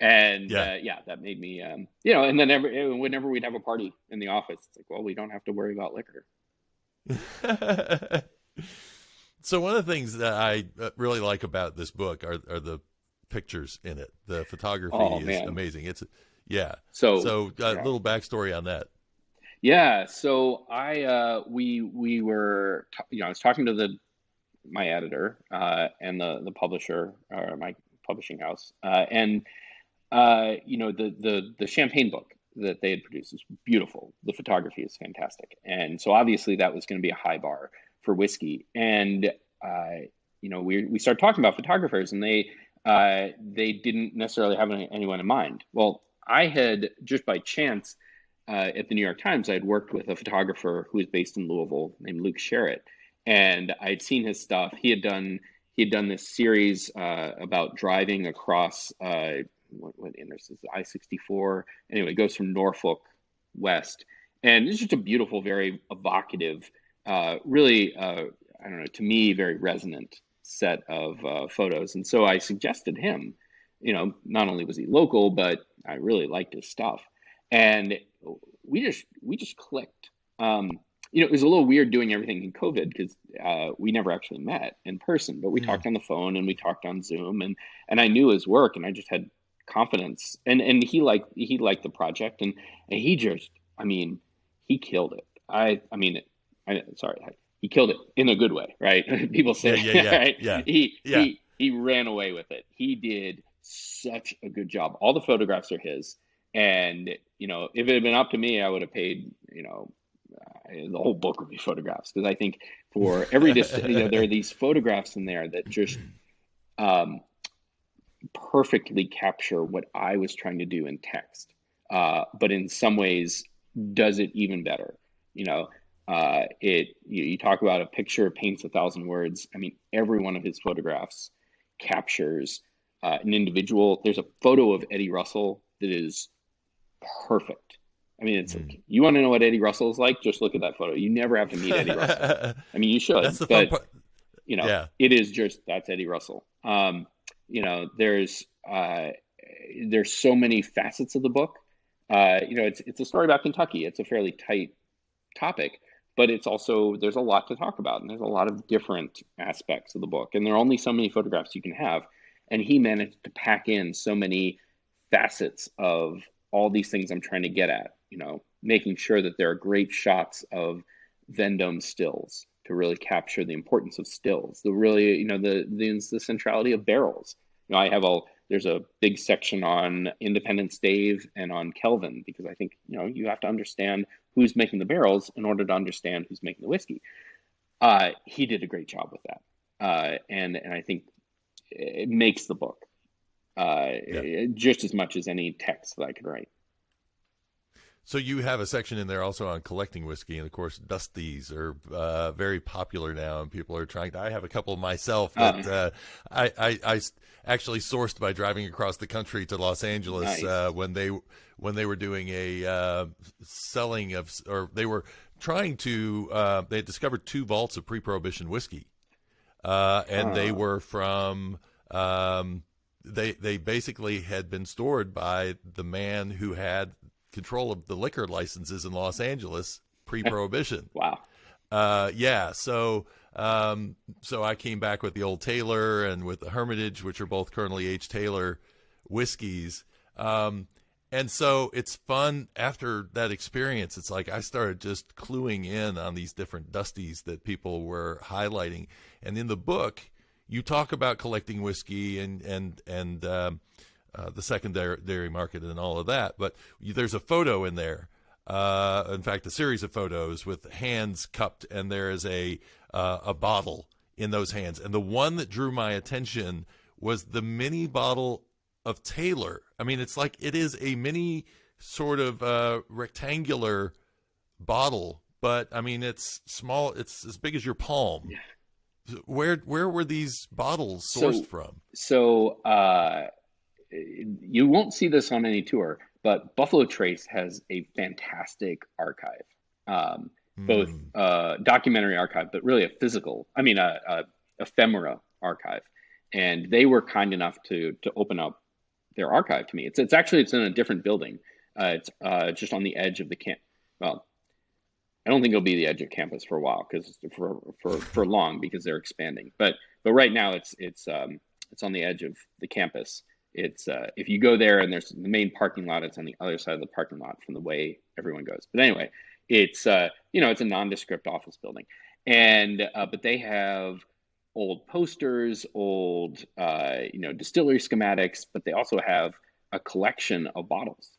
And Yeah. yeah, that made me, and then whenever we'd have a party in the office, it's like, well, we don't have to worry about liquor. So one of the things that I really like about this book are the pictures in it. The photography Oh is man. amazing. It's yeah. So So a yeah. little backstory on that. Yeah. So we were, I was talking to my editor, and the publisher, or my publishing house, and the champagne book that they had produced is beautiful. The photography is fantastic, and so obviously that was going to be a high bar for whiskey. And we started talking about photographers, and they didn't necessarily have anyone in mind. Well, I had just by chance, at the New York Times, I had worked with a photographer who was based in Louisville named Luke Sherritt, and I had seen his stuff. He had done this series about driving across what interstate is I-64. Anyway, it goes from Norfolk west, and it's just a beautiful, very evocative, really, I don't know, to me, very resonant set of photos. And so I suggested him. Not only was he local, but I really liked his stuff, and we just clicked. It was a little weird doing everything in COVID because we never actually met in person, but we Hmm. talked on the phone and we talked on Zoom, and I knew his work, and I just had confidence, and he liked the project, and he just, I mean, he killed it. Sorry, he killed it in a good way, right? People Yeah. say, Yeah. Yeah. right? Yeah. He Yeah. he he ran away with it. He did such a good job. All the photographs are his, and if it had been up to me, I would have paid, the whole book would be photographs, because I think for every there are these photographs in there that just um, perfectly capture what I was trying to do in text, but in some ways does it even better. You talk about a picture paints a thousand words. I mean, every one of his photographs captures an individual. There's a photo of Eddie Russell that is perfect. I mean, it's Mm. like, you want to know what Eddie Russell is like? Just look at that photo. You never have to meet Eddie Russell. I mean, you That's should, the fun but part. Yeah. it is just, that's Eddie Russell. There's so many facets of the book. It's a story about Kentucky. It's a fairly tight topic, but it's also, there's a lot to talk about, and there's a lot of different aspects of the book, and there are only so many photographs you can have, and he managed to pack in so many facets of all these things I'm trying to get at. Making sure that there are great shots of Vendome stills to really capture the importance of stills, the really, the centrality of barrels. There's a big section on Independence Dave and on Kelvin, because I think, you have to understand who's making the barrels in order to understand who's making the whiskey. He did a great job with that. And I think it makes the book Yeah. just as much as any text that I could write. So you have a section in there also on collecting whiskey, and of course, Dusties are very popular now, and people are trying to. I have a couple myself that I actually sourced by driving across the country to Los Angeles Nice. when they were doing a selling of, or they were trying to. They had discovered 2 vaults of pre-prohibition whiskey, and they Huh. were from. They basically had been stored by the man who had control of the liquor licenses in Los Angeles pre-prohibition. Wow. Yeah, so I came back with the Old Taylor and with the Hermitage, which are both Colonel H. Taylor whiskeys. And so it's fun after that experience. It's like I started just cluing in on these different Dusties that people were highlighting. And in the book, you talk about collecting whiskey and the secondary market and all of that. But there's a photo in there. In fact, a series of photos with hands cupped, and there is a bottle in those hands. And the one that drew my attention was the mini bottle of Taylor. I mean, it's like it is a mini sort of rectangular bottle, but I mean, it's small. It's as big as your palm. Yeah. Where were these bottles sourced from? So you won't see this on any tour, but Buffalo Trace has a fantastic archive, both documentary archive, but really a physical, a ephemera archive. And they were kind enough to open up their archive to me. It's in a different building. It's just on the edge of the camp. Well, I don't think it'll be the edge of campus for a while, because for long, because they're expanding. But right now it's on the edge of the campus. It's if you go there, and there's the main parking lot, it's on the other side of the parking lot from the way everyone goes. But anyway, it's it's a nondescript office building, and but they have old posters, old distillery schematics, but they also have a collection of bottles.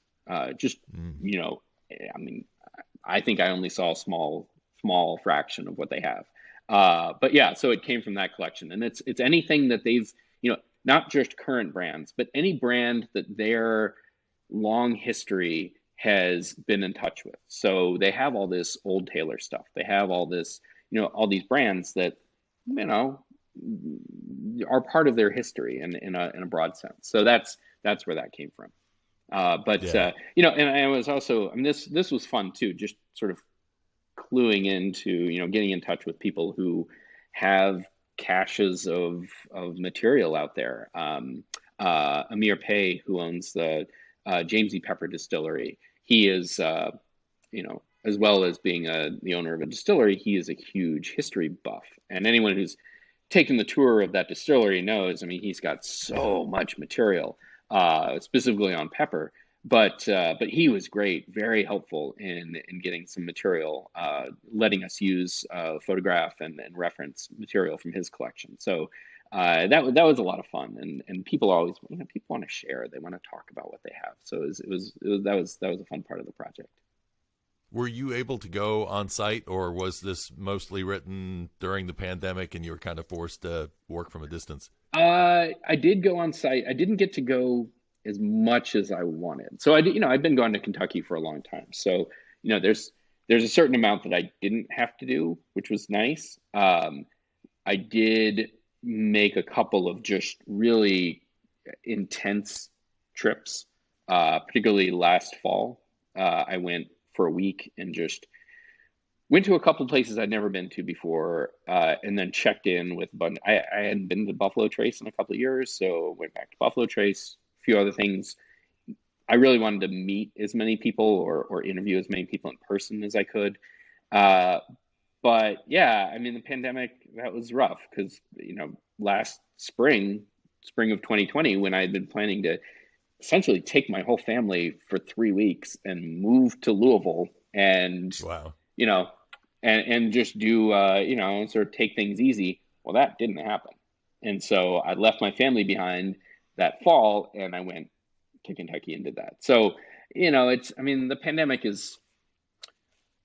I think I only saw a small fraction of what they have. But yeah, so it came from that collection, and it's anything that they've, not just current brands, but any brand that their long history has been in touch with. So they have all this old Taylor stuff. They have all this, all these brands that, are part of their history in a broad sense. So that's where that came from. And I was also, this was fun too, just sort of cluing into, getting in touch with people who have caches of material out there. Amir Pei, who owns the James E. Pepper Distillery, he is, as well as being the owner of a distillery, he is a huge history buff. And anyone who's taken the tour of that distillery knows, he's got so much material, specifically on pepper. But he was great, very helpful in getting some material, letting us use photograph and reference material from his collection. So that was a lot of fun, and people always, people want to share, they want to talk about what they have. So that was a fun part of the project. Were you able to go on site, or was this mostly written during the pandemic and you were kind of forced to work from a distance? I did go on site. I didn't get to go as much as I wanted. So I'd been going to Kentucky for a long time. So, there's a certain amount that I didn't have to do, which was nice. I did make a couple of just really intense trips, particularly last fall. I went for a week and just went to a couple places I'd never been to before, and then checked in with a bunch. I hadn't been to Buffalo Trace in a couple of years, so went back to Buffalo Trace, a few other things. I really wanted to meet as many people or interview as many people in person as I could. But yeah, the pandemic, that was rough, because, last spring of 2020, when I had been planning to essentially take my whole family for 3 weeks and move to Louisville and, wow. And just do, sort of take things easy. Well, that didn't happen. And so I left my family behind that fall, and I went to Kentucky and did that. So, the pandemic is,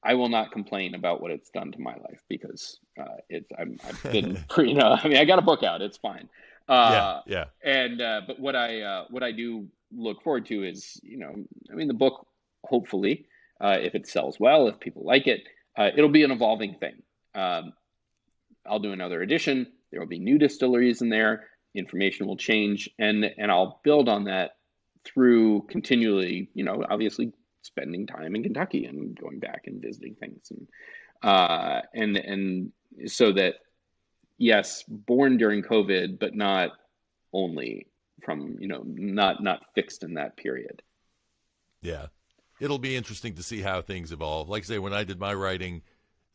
I will not complain about what it's done to my life, because I've been, I got a book out, it's fine. Yeah. And, but what I do look forward to is, the book, hopefully, if it sells well, if people like it, it'll be an evolving thing. I'll do another edition. There will be new distilleries in there. Information will change, and I'll build on that through continually, obviously spending time in Kentucky and going back and visiting things, and so that, yes, born during COVID, but not only from, not fixed in that period. Yeah. It'll be interesting to see how things evolve. Like I say, when I did my writing,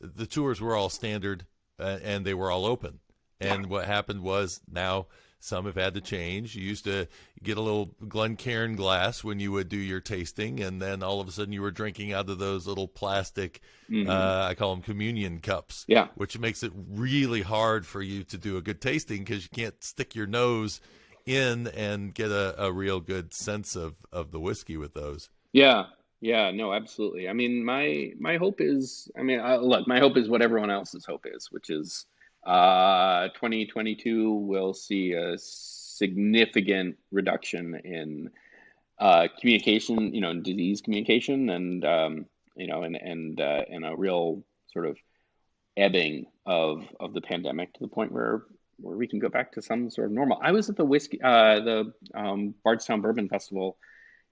the tours were all standard, and they were all open. And what happened was, now some have had to change. You used to get a little Glencairn glass when you would do your tasting, and then all of a sudden you were drinking out of those little plastic, I call them communion cups, which makes it really hard for you to do a good tasting, because you can't stick your nose in and get a real good sense of the whiskey with those. Yeah, yeah, no, absolutely. I mean, my hope is, I mean, look, my hope is what everyone else's hope is, which is 2022 will see a significant reduction in communication, disease communication, and and a real sort of ebbing of the pandemic to the point where we can go back to some sort of normal. I was at the Bardstown Bourbon Festival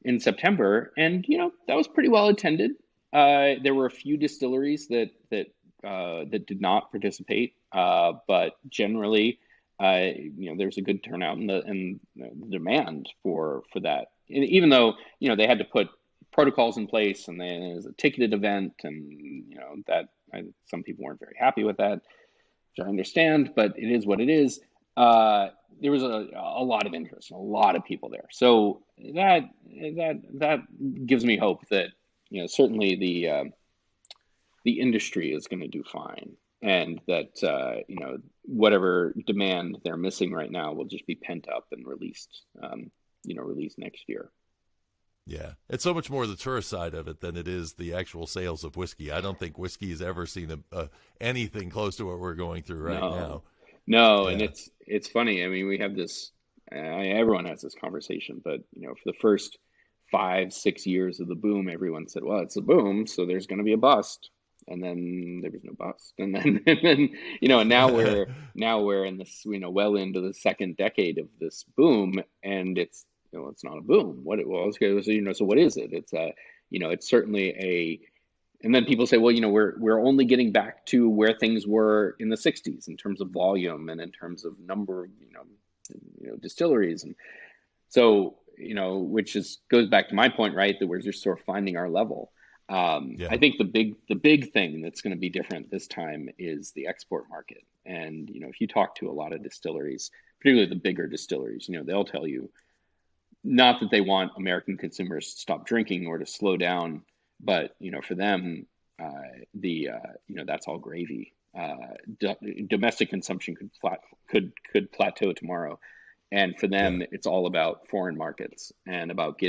in September, and that was pretty well attended. There were a few distilleries that did not participate, but generally, there's a good turnout and the demand for that. And even though they had to put protocols in place, and then it was a ticketed event, and some people weren't very happy with that, which I understand, but it is what it is. There was a lot of interest, a lot of people there. So that gives me hope that certainly the industry is going to do fine, and that whatever demand they're missing right now will just be pent up and released released next year. Yeah, it's so much more the tourist side of it than it is the actual sales of whiskey. I don't think whiskey has ever seen anything close to what we're going through right now. No, Yeah. and it's funny. I mean, we have this. Everyone has this conversation, but for the first 5-6 years of the boom, everyone said, "Well, it's a boom, so there's going to be a bust," and then there was no bust, and then and now we're in this well into the second decade of this boom, and it's it's not a boom. What it was, so what is it? It's certainly a. And then people say, well, we're only getting back to where things were in the '60s in terms of volume and in terms of number of distilleries, and so which goes back to my point, right? That we're just sort of finding our level. Yeah. I think the big thing that's going to be different this time is the export market. And if you talk to a lot of distilleries, particularly the bigger distilleries, they'll tell you not that they want American consumers to stop drinking or to slow down, but for them, that's all gravy. Domestic consumption could plateau tomorrow, and for them, it's all about foreign markets and about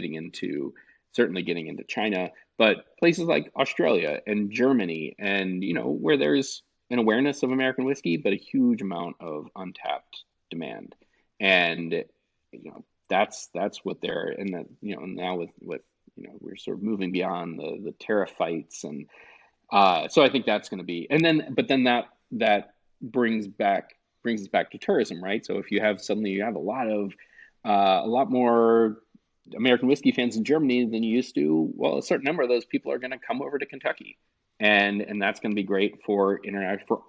certainly getting into China, but places like Australia and Germany, and where there's an awareness of American whiskey, but a huge amount of untapped demand, and that's what they're, and that now with we're sort of moving beyond the tariff fights, and so I think that's going to be, but then that brings us back to tourism, right? So if you have a lot more American whiskey fans in Germany than you used to, well, a certain number of those people are going to come over to Kentucky, and that's going to be great for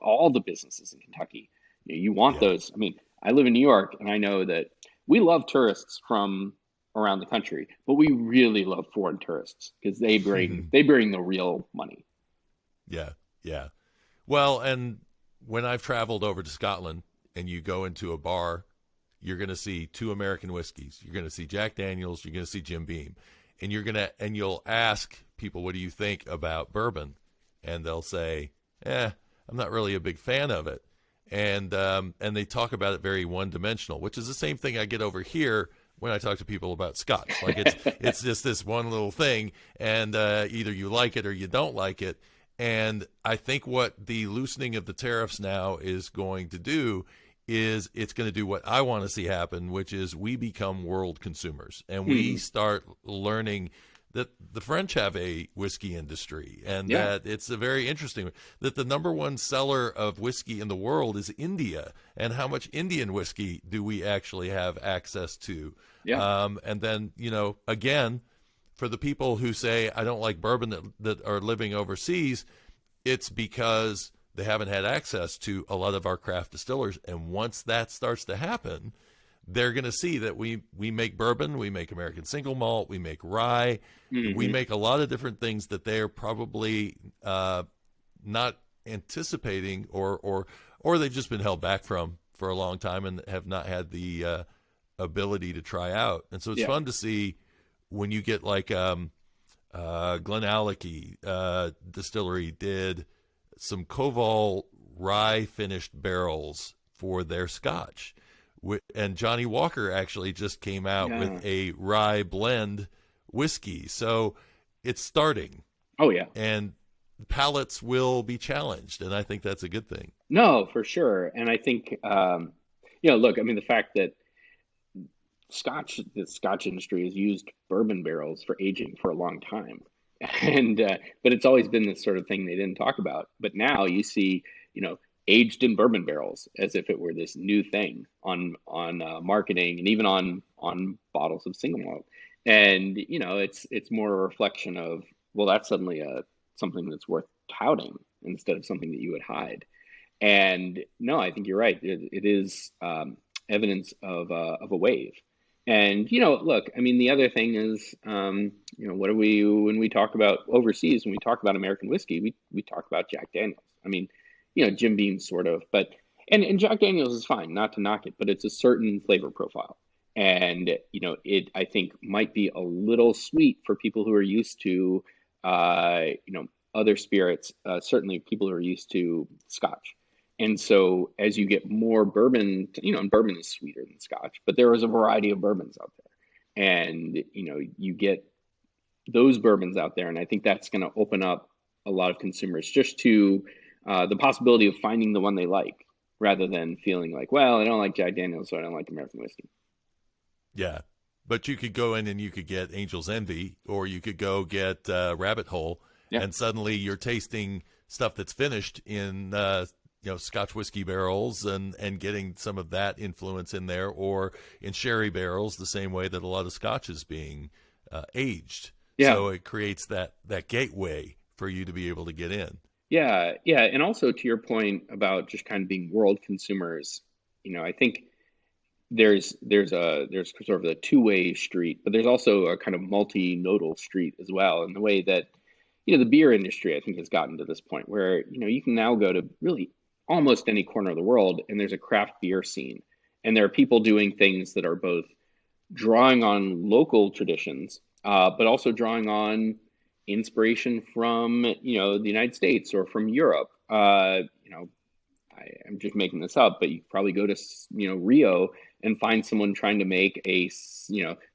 all the businesses in Kentucky. You want those. I mean, I live in New York, and I know that we love tourists from around the country, but we really love foreign tourists because they bring the real money. Yeah, yeah. Well, and when I've traveled over to Scotland and you go into a bar, you're going to see two American whiskeys. You're going to see Jack Daniels. You're going to see Jim Beam, and you'll ask people, "What do you think about bourbon?" And they'll say, I'm not really a big fan of it." And they talk about it very one-dimensional, which is the same thing I get over here when I talk to people about Scotch. Like it's just this one little thing, and either you like it or you don't like it. And I think what the loosening of the tariffs now is going to do is it's going to do what I want to see happen, which is we become world consumers, and we start learning that the French have a whiskey industry, and that it's a very interesting, that the number one seller of whiskey in the world is India, and how much Indian whiskey do we actually have access to? And then, again, for the people who say, I don't like bourbon that are living overseas, it's because they haven't had access to a lot of our craft distillers. And once that starts to happen, they're going to see that we make bourbon, we make American single malt, we make rye, we make a lot of different things that they're probably not anticipating, or they've just been held back from for a long time and have not had the ability to try out. And so it's fun to see when you get like Glenallachie Distillery did some Koval rye finished barrels for their Scotch, And Johnny Walker actually just came out with Yeah. a rye blend whiskey. So it's starting, Oh yeah. and palates will be challenged, and I think that's a good thing. No, for sure. And I think, look, I mean, the fact that the Scotch industry has used bourbon barrels for aging for a long time, and but it's always been this sort of thing they didn't talk about. But now you see, aged in bourbon barrels as if it were this new thing on marketing and even on bottles of single malt. And it's more a reflection of, well, that's suddenly a something that's worth touting instead of something that you would hide. And no, I think you're right. It is evidence of a wave. And look, I mean, the other thing is, what do we when we talk about overseas, when we talk about American whiskey, we talk about Jack Daniels. I mean, Jim Beam sort of, but and Jack Daniels is fine, not to knock it, but it's a certain flavor profile, and it I think might be a little sweet for people who are used to, other spirits. Certainly, people who are used to Scotch. And so as you get more bourbon, and bourbon is sweeter than Scotch, but there is a variety of bourbons out there. And, you get those bourbons out there. And I think that's going to open up a lot of consumers just to the possibility of finding the one they like, rather than feeling like, well, I don't like Jack Daniels, so I don't like American whiskey. Yeah. But you could go in and you could get Angel's Envy, or you could go get Rabbit Hole, Yeah. and suddenly you're tasting stuff that's finished in Scotch whiskey barrels, and getting some of that influence in there, or in sherry barrels, the same way that a lot of Scotch is being aged. Yeah. So it creates that gateway for you to be able to get in. Yeah. Yeah. And also to your point about just kind of being world consumers, I think there's sort of a two-way street, but there's also a kind of multi-nodal street as well, in the way that the beer industry, I think, has gotten to this point where you can now go to really almost any corner of the world and there's a craft beer scene, and there are people doing things that are both drawing on local traditions, but also drawing on inspiration from the United States or from Europe. I'm just making this up, but you could probably go to Rio and find someone trying to make a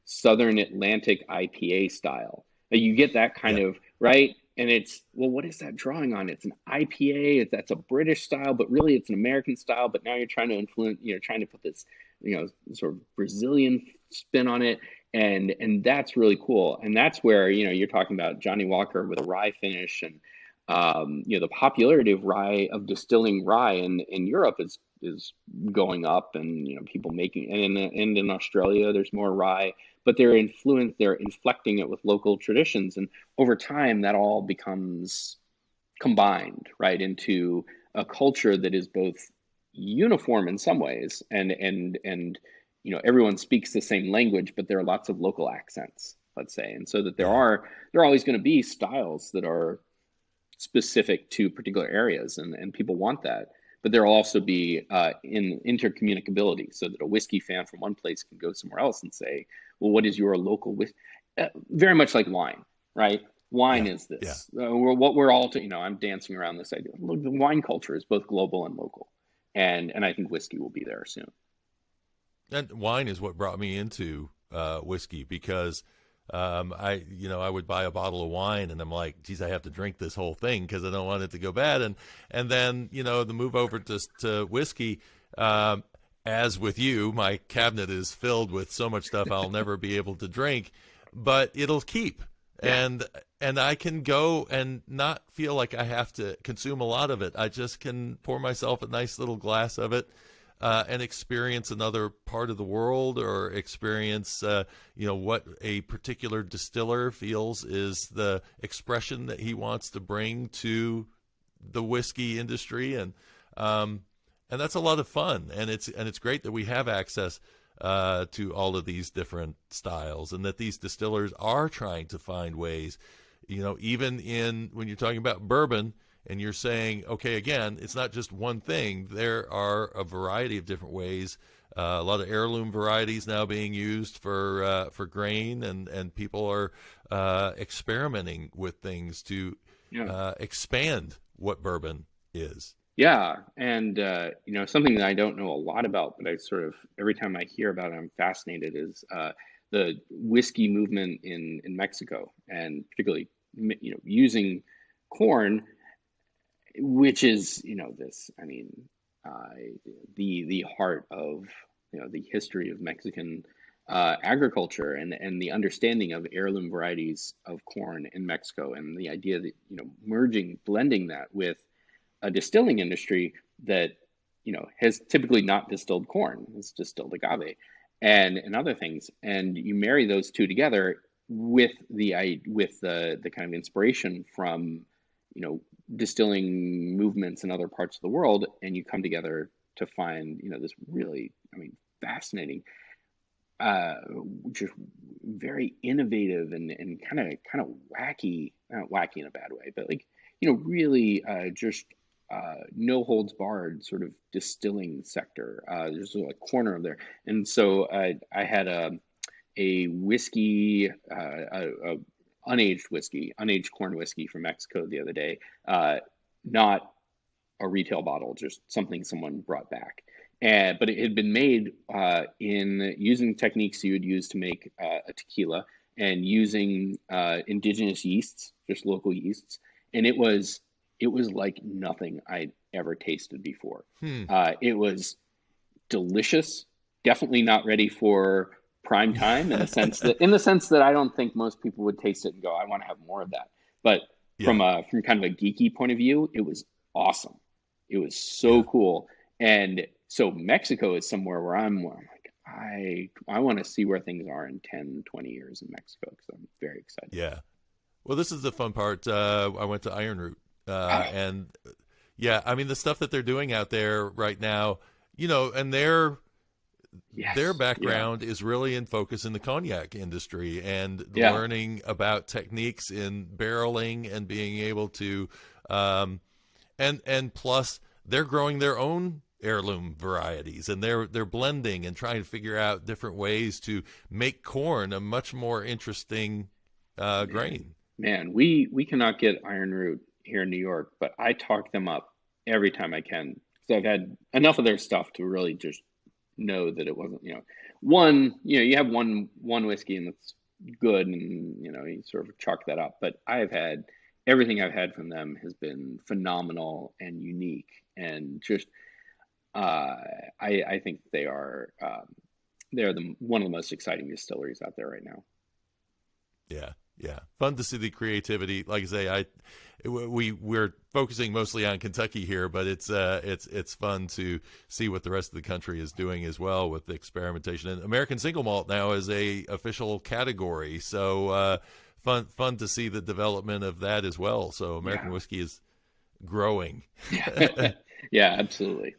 Southern Atlantic IPA style. You get that kind Yeah. of right, and it's, well, what is that drawing on? It's an IPA. That's a British style, but really it's an American style. But now you're trying to influence, trying to put this sort of Brazilian spin on it, and that's really cool. And that's where you're talking about Johnny Walker with a rye finish, and the popularity of distilling rye in Europe is going up, and people making, and in Australia there's more rye, but they're inflecting it with local traditions, and over time that all becomes combined right into a culture that is both uniform in some ways, and everyone speaks the same language, but there are lots of local accents, let's say, and so that there Yeah. are always going to be styles that are specific to particular areas, and people want that. But there will also be in intercommunicability, so that a whiskey fan from one place can go somewhere else and say, well, what is your local whiskey? Very much like wine, right? Wine Yeah. is Yeah. this. What we're all, I'm dancing around this idea. Look, the wine culture is both global and local. And I think whiskey will be there soon. And wine is what brought me into whiskey, because I would buy a bottle of wine and I'm like, geez, I have to drink this whole thing because I don't want it to go bad. And then, the move over to whiskey, as with you, my cabinet is filled with so much stuff I'll never be able to drink, but it'll keep. Yeah. And I can go and not feel like I have to consume a lot of it. I just can pour myself a nice little glass of it, and experience another part of the world, or experience, what a particular distiller feels is the expression that he wants to bring to the whiskey industry, and that's a lot of fun. And it's great that we have access to all of these different styles, and that these distillers are trying to find ways, even when you're talking about bourbon. And you're saying, okay, again, it's not just one thing. There are a variety of different ways. A lot of heirloom varieties now being used for grain, and people are experimenting with things to Yeah. expand what bourbon is. Yeah, and something that I don't know a lot about, but I sort of every time I hear about it, I'm fascinated. Is the whiskey movement in Mexico, and particularly using corn, which is this. I mean, uh, the heart of the history of Mexican agriculture, and the understanding of heirloom varieties of corn in Mexico, and the idea that blending that with a distilling industry that has typically not distilled corn; it's distilled agave and other things, and you marry those two together with the kind of inspiration from you know distilling movements in other parts of the world, and you come together to find this really, I mean, fascinating, uh, just very innovative and kind of wacky, not wacky in a bad way, but like really just no holds barred sort of distilling sector. There's a corner of there, and so I had a whiskey, unaged corn whiskey from Mexico the other day. Not a retail bottle, just something someone brought back. But it had been made in using techniques you would use to make a tequila, and using indigenous yeasts, just local yeasts, and it was like nothing I'd ever tasted before. Hmm. It was delicious, definitely not ready for prime time, in the sense that I don't think most people would taste it and go, I want to have more of that. But Yeah, from kind of a geeky point of view, it was awesome. It was so yeah, cool. And so Mexico is somewhere where I'm like, I want to see where things are in 10, 20 years in Mexico, because I'm very excited. yeah. Well, this is the fun part. I went to Iron Root, Oh, and yeah, I mean the stuff that they're doing out there right now, and their yes. Yeah. background is really in focus in the cognac industry and Yeah. learning about techniques in barreling and being able to, and plus they're growing their own heirloom varieties, and they're blending and trying to figure out different ways to make corn a much more interesting Man, grain. man, we cannot get Iron Root here in New York, but I talk them up every time I can. So I've had enough of their stuff to really just know that it wasn't, you have one whiskey and it's good, and you sort of chalk that up. But I've had everything I've had from them has been phenomenal and unique, and just uh, I think they're the one of the most exciting distilleries out there right now. Yeah, yeah, fun to see the creativity. Like I say, we're focusing mostly on Kentucky here, but it's fun to see what the rest of the country is doing as well with the experimentation. And American Single Malt now is a official category, so fun to see the development of that as well. So American Yeah. whiskey is growing. Yeah. Yeah, absolutely.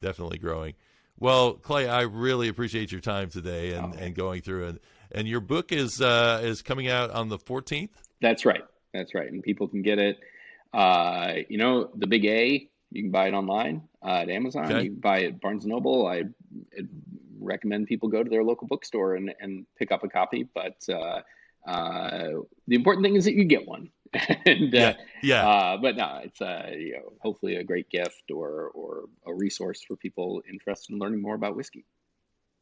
Definitely growing. Well, Clay, I really appreciate your time today and, Oh, and going through, and your book is coming out on the 14th. that's right. That's right. And people can get it. The Big A, you can buy it online at Amazon. Okay. You can buy it at Barnes and Noble. I recommend people go to their local bookstore and pick up a copy. But the important thing is that you get one. and Yeah. Yeah. but no, it's hopefully a great gift, or a resource for people interested in learning more about whiskey.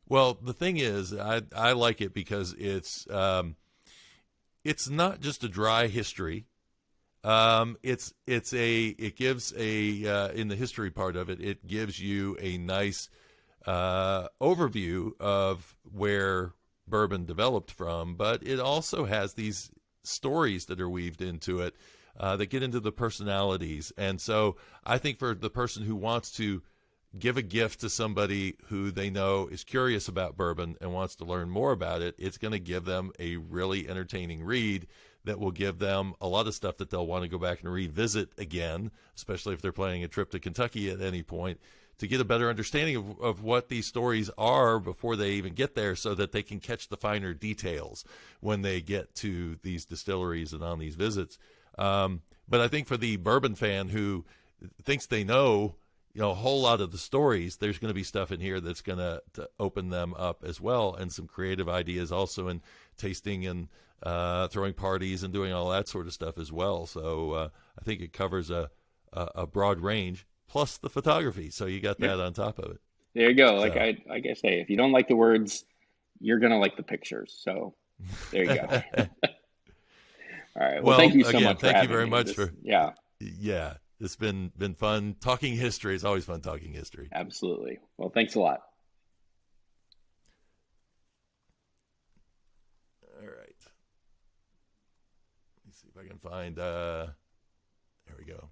Well, the thing is, I like it because it's not just a dry history. It gives in the history part of it, it gives you a nice overview of where bourbon developed from, but it also has these stories that are weaved into it that get into the personalities. And so I think for the person who wants to give a gift to somebody who they know is curious about bourbon and wants to learn more about it, it's going to give them a really entertaining read that will give them a lot of stuff that they'll want to go back and revisit again, especially if they're planning a trip to Kentucky at any point, to get a better understanding of what these stories are before they even get there, so that they can catch the finer details when they get to these distilleries and on these visits. But I think for the bourbon fan who thinks they know a whole lot of the stories, there's going to be stuff in here that's going to open them up as well, and some creative ideas also in tasting and throwing parties and doing all that sort of stuff as well. So I think it covers a broad range. plus the photography. So you got that on top of it. There you go. So. Like I say, if you don't like the words, you're gonna like the pictures. So there you go. All right. Well, thank Well, you so again, much for thank you having very me. much for. Yeah, Yeah, it's been fun talking history. It's always fun talking history. absolutely. Well, thanks a lot. All right. Let me see if I can find. There we go.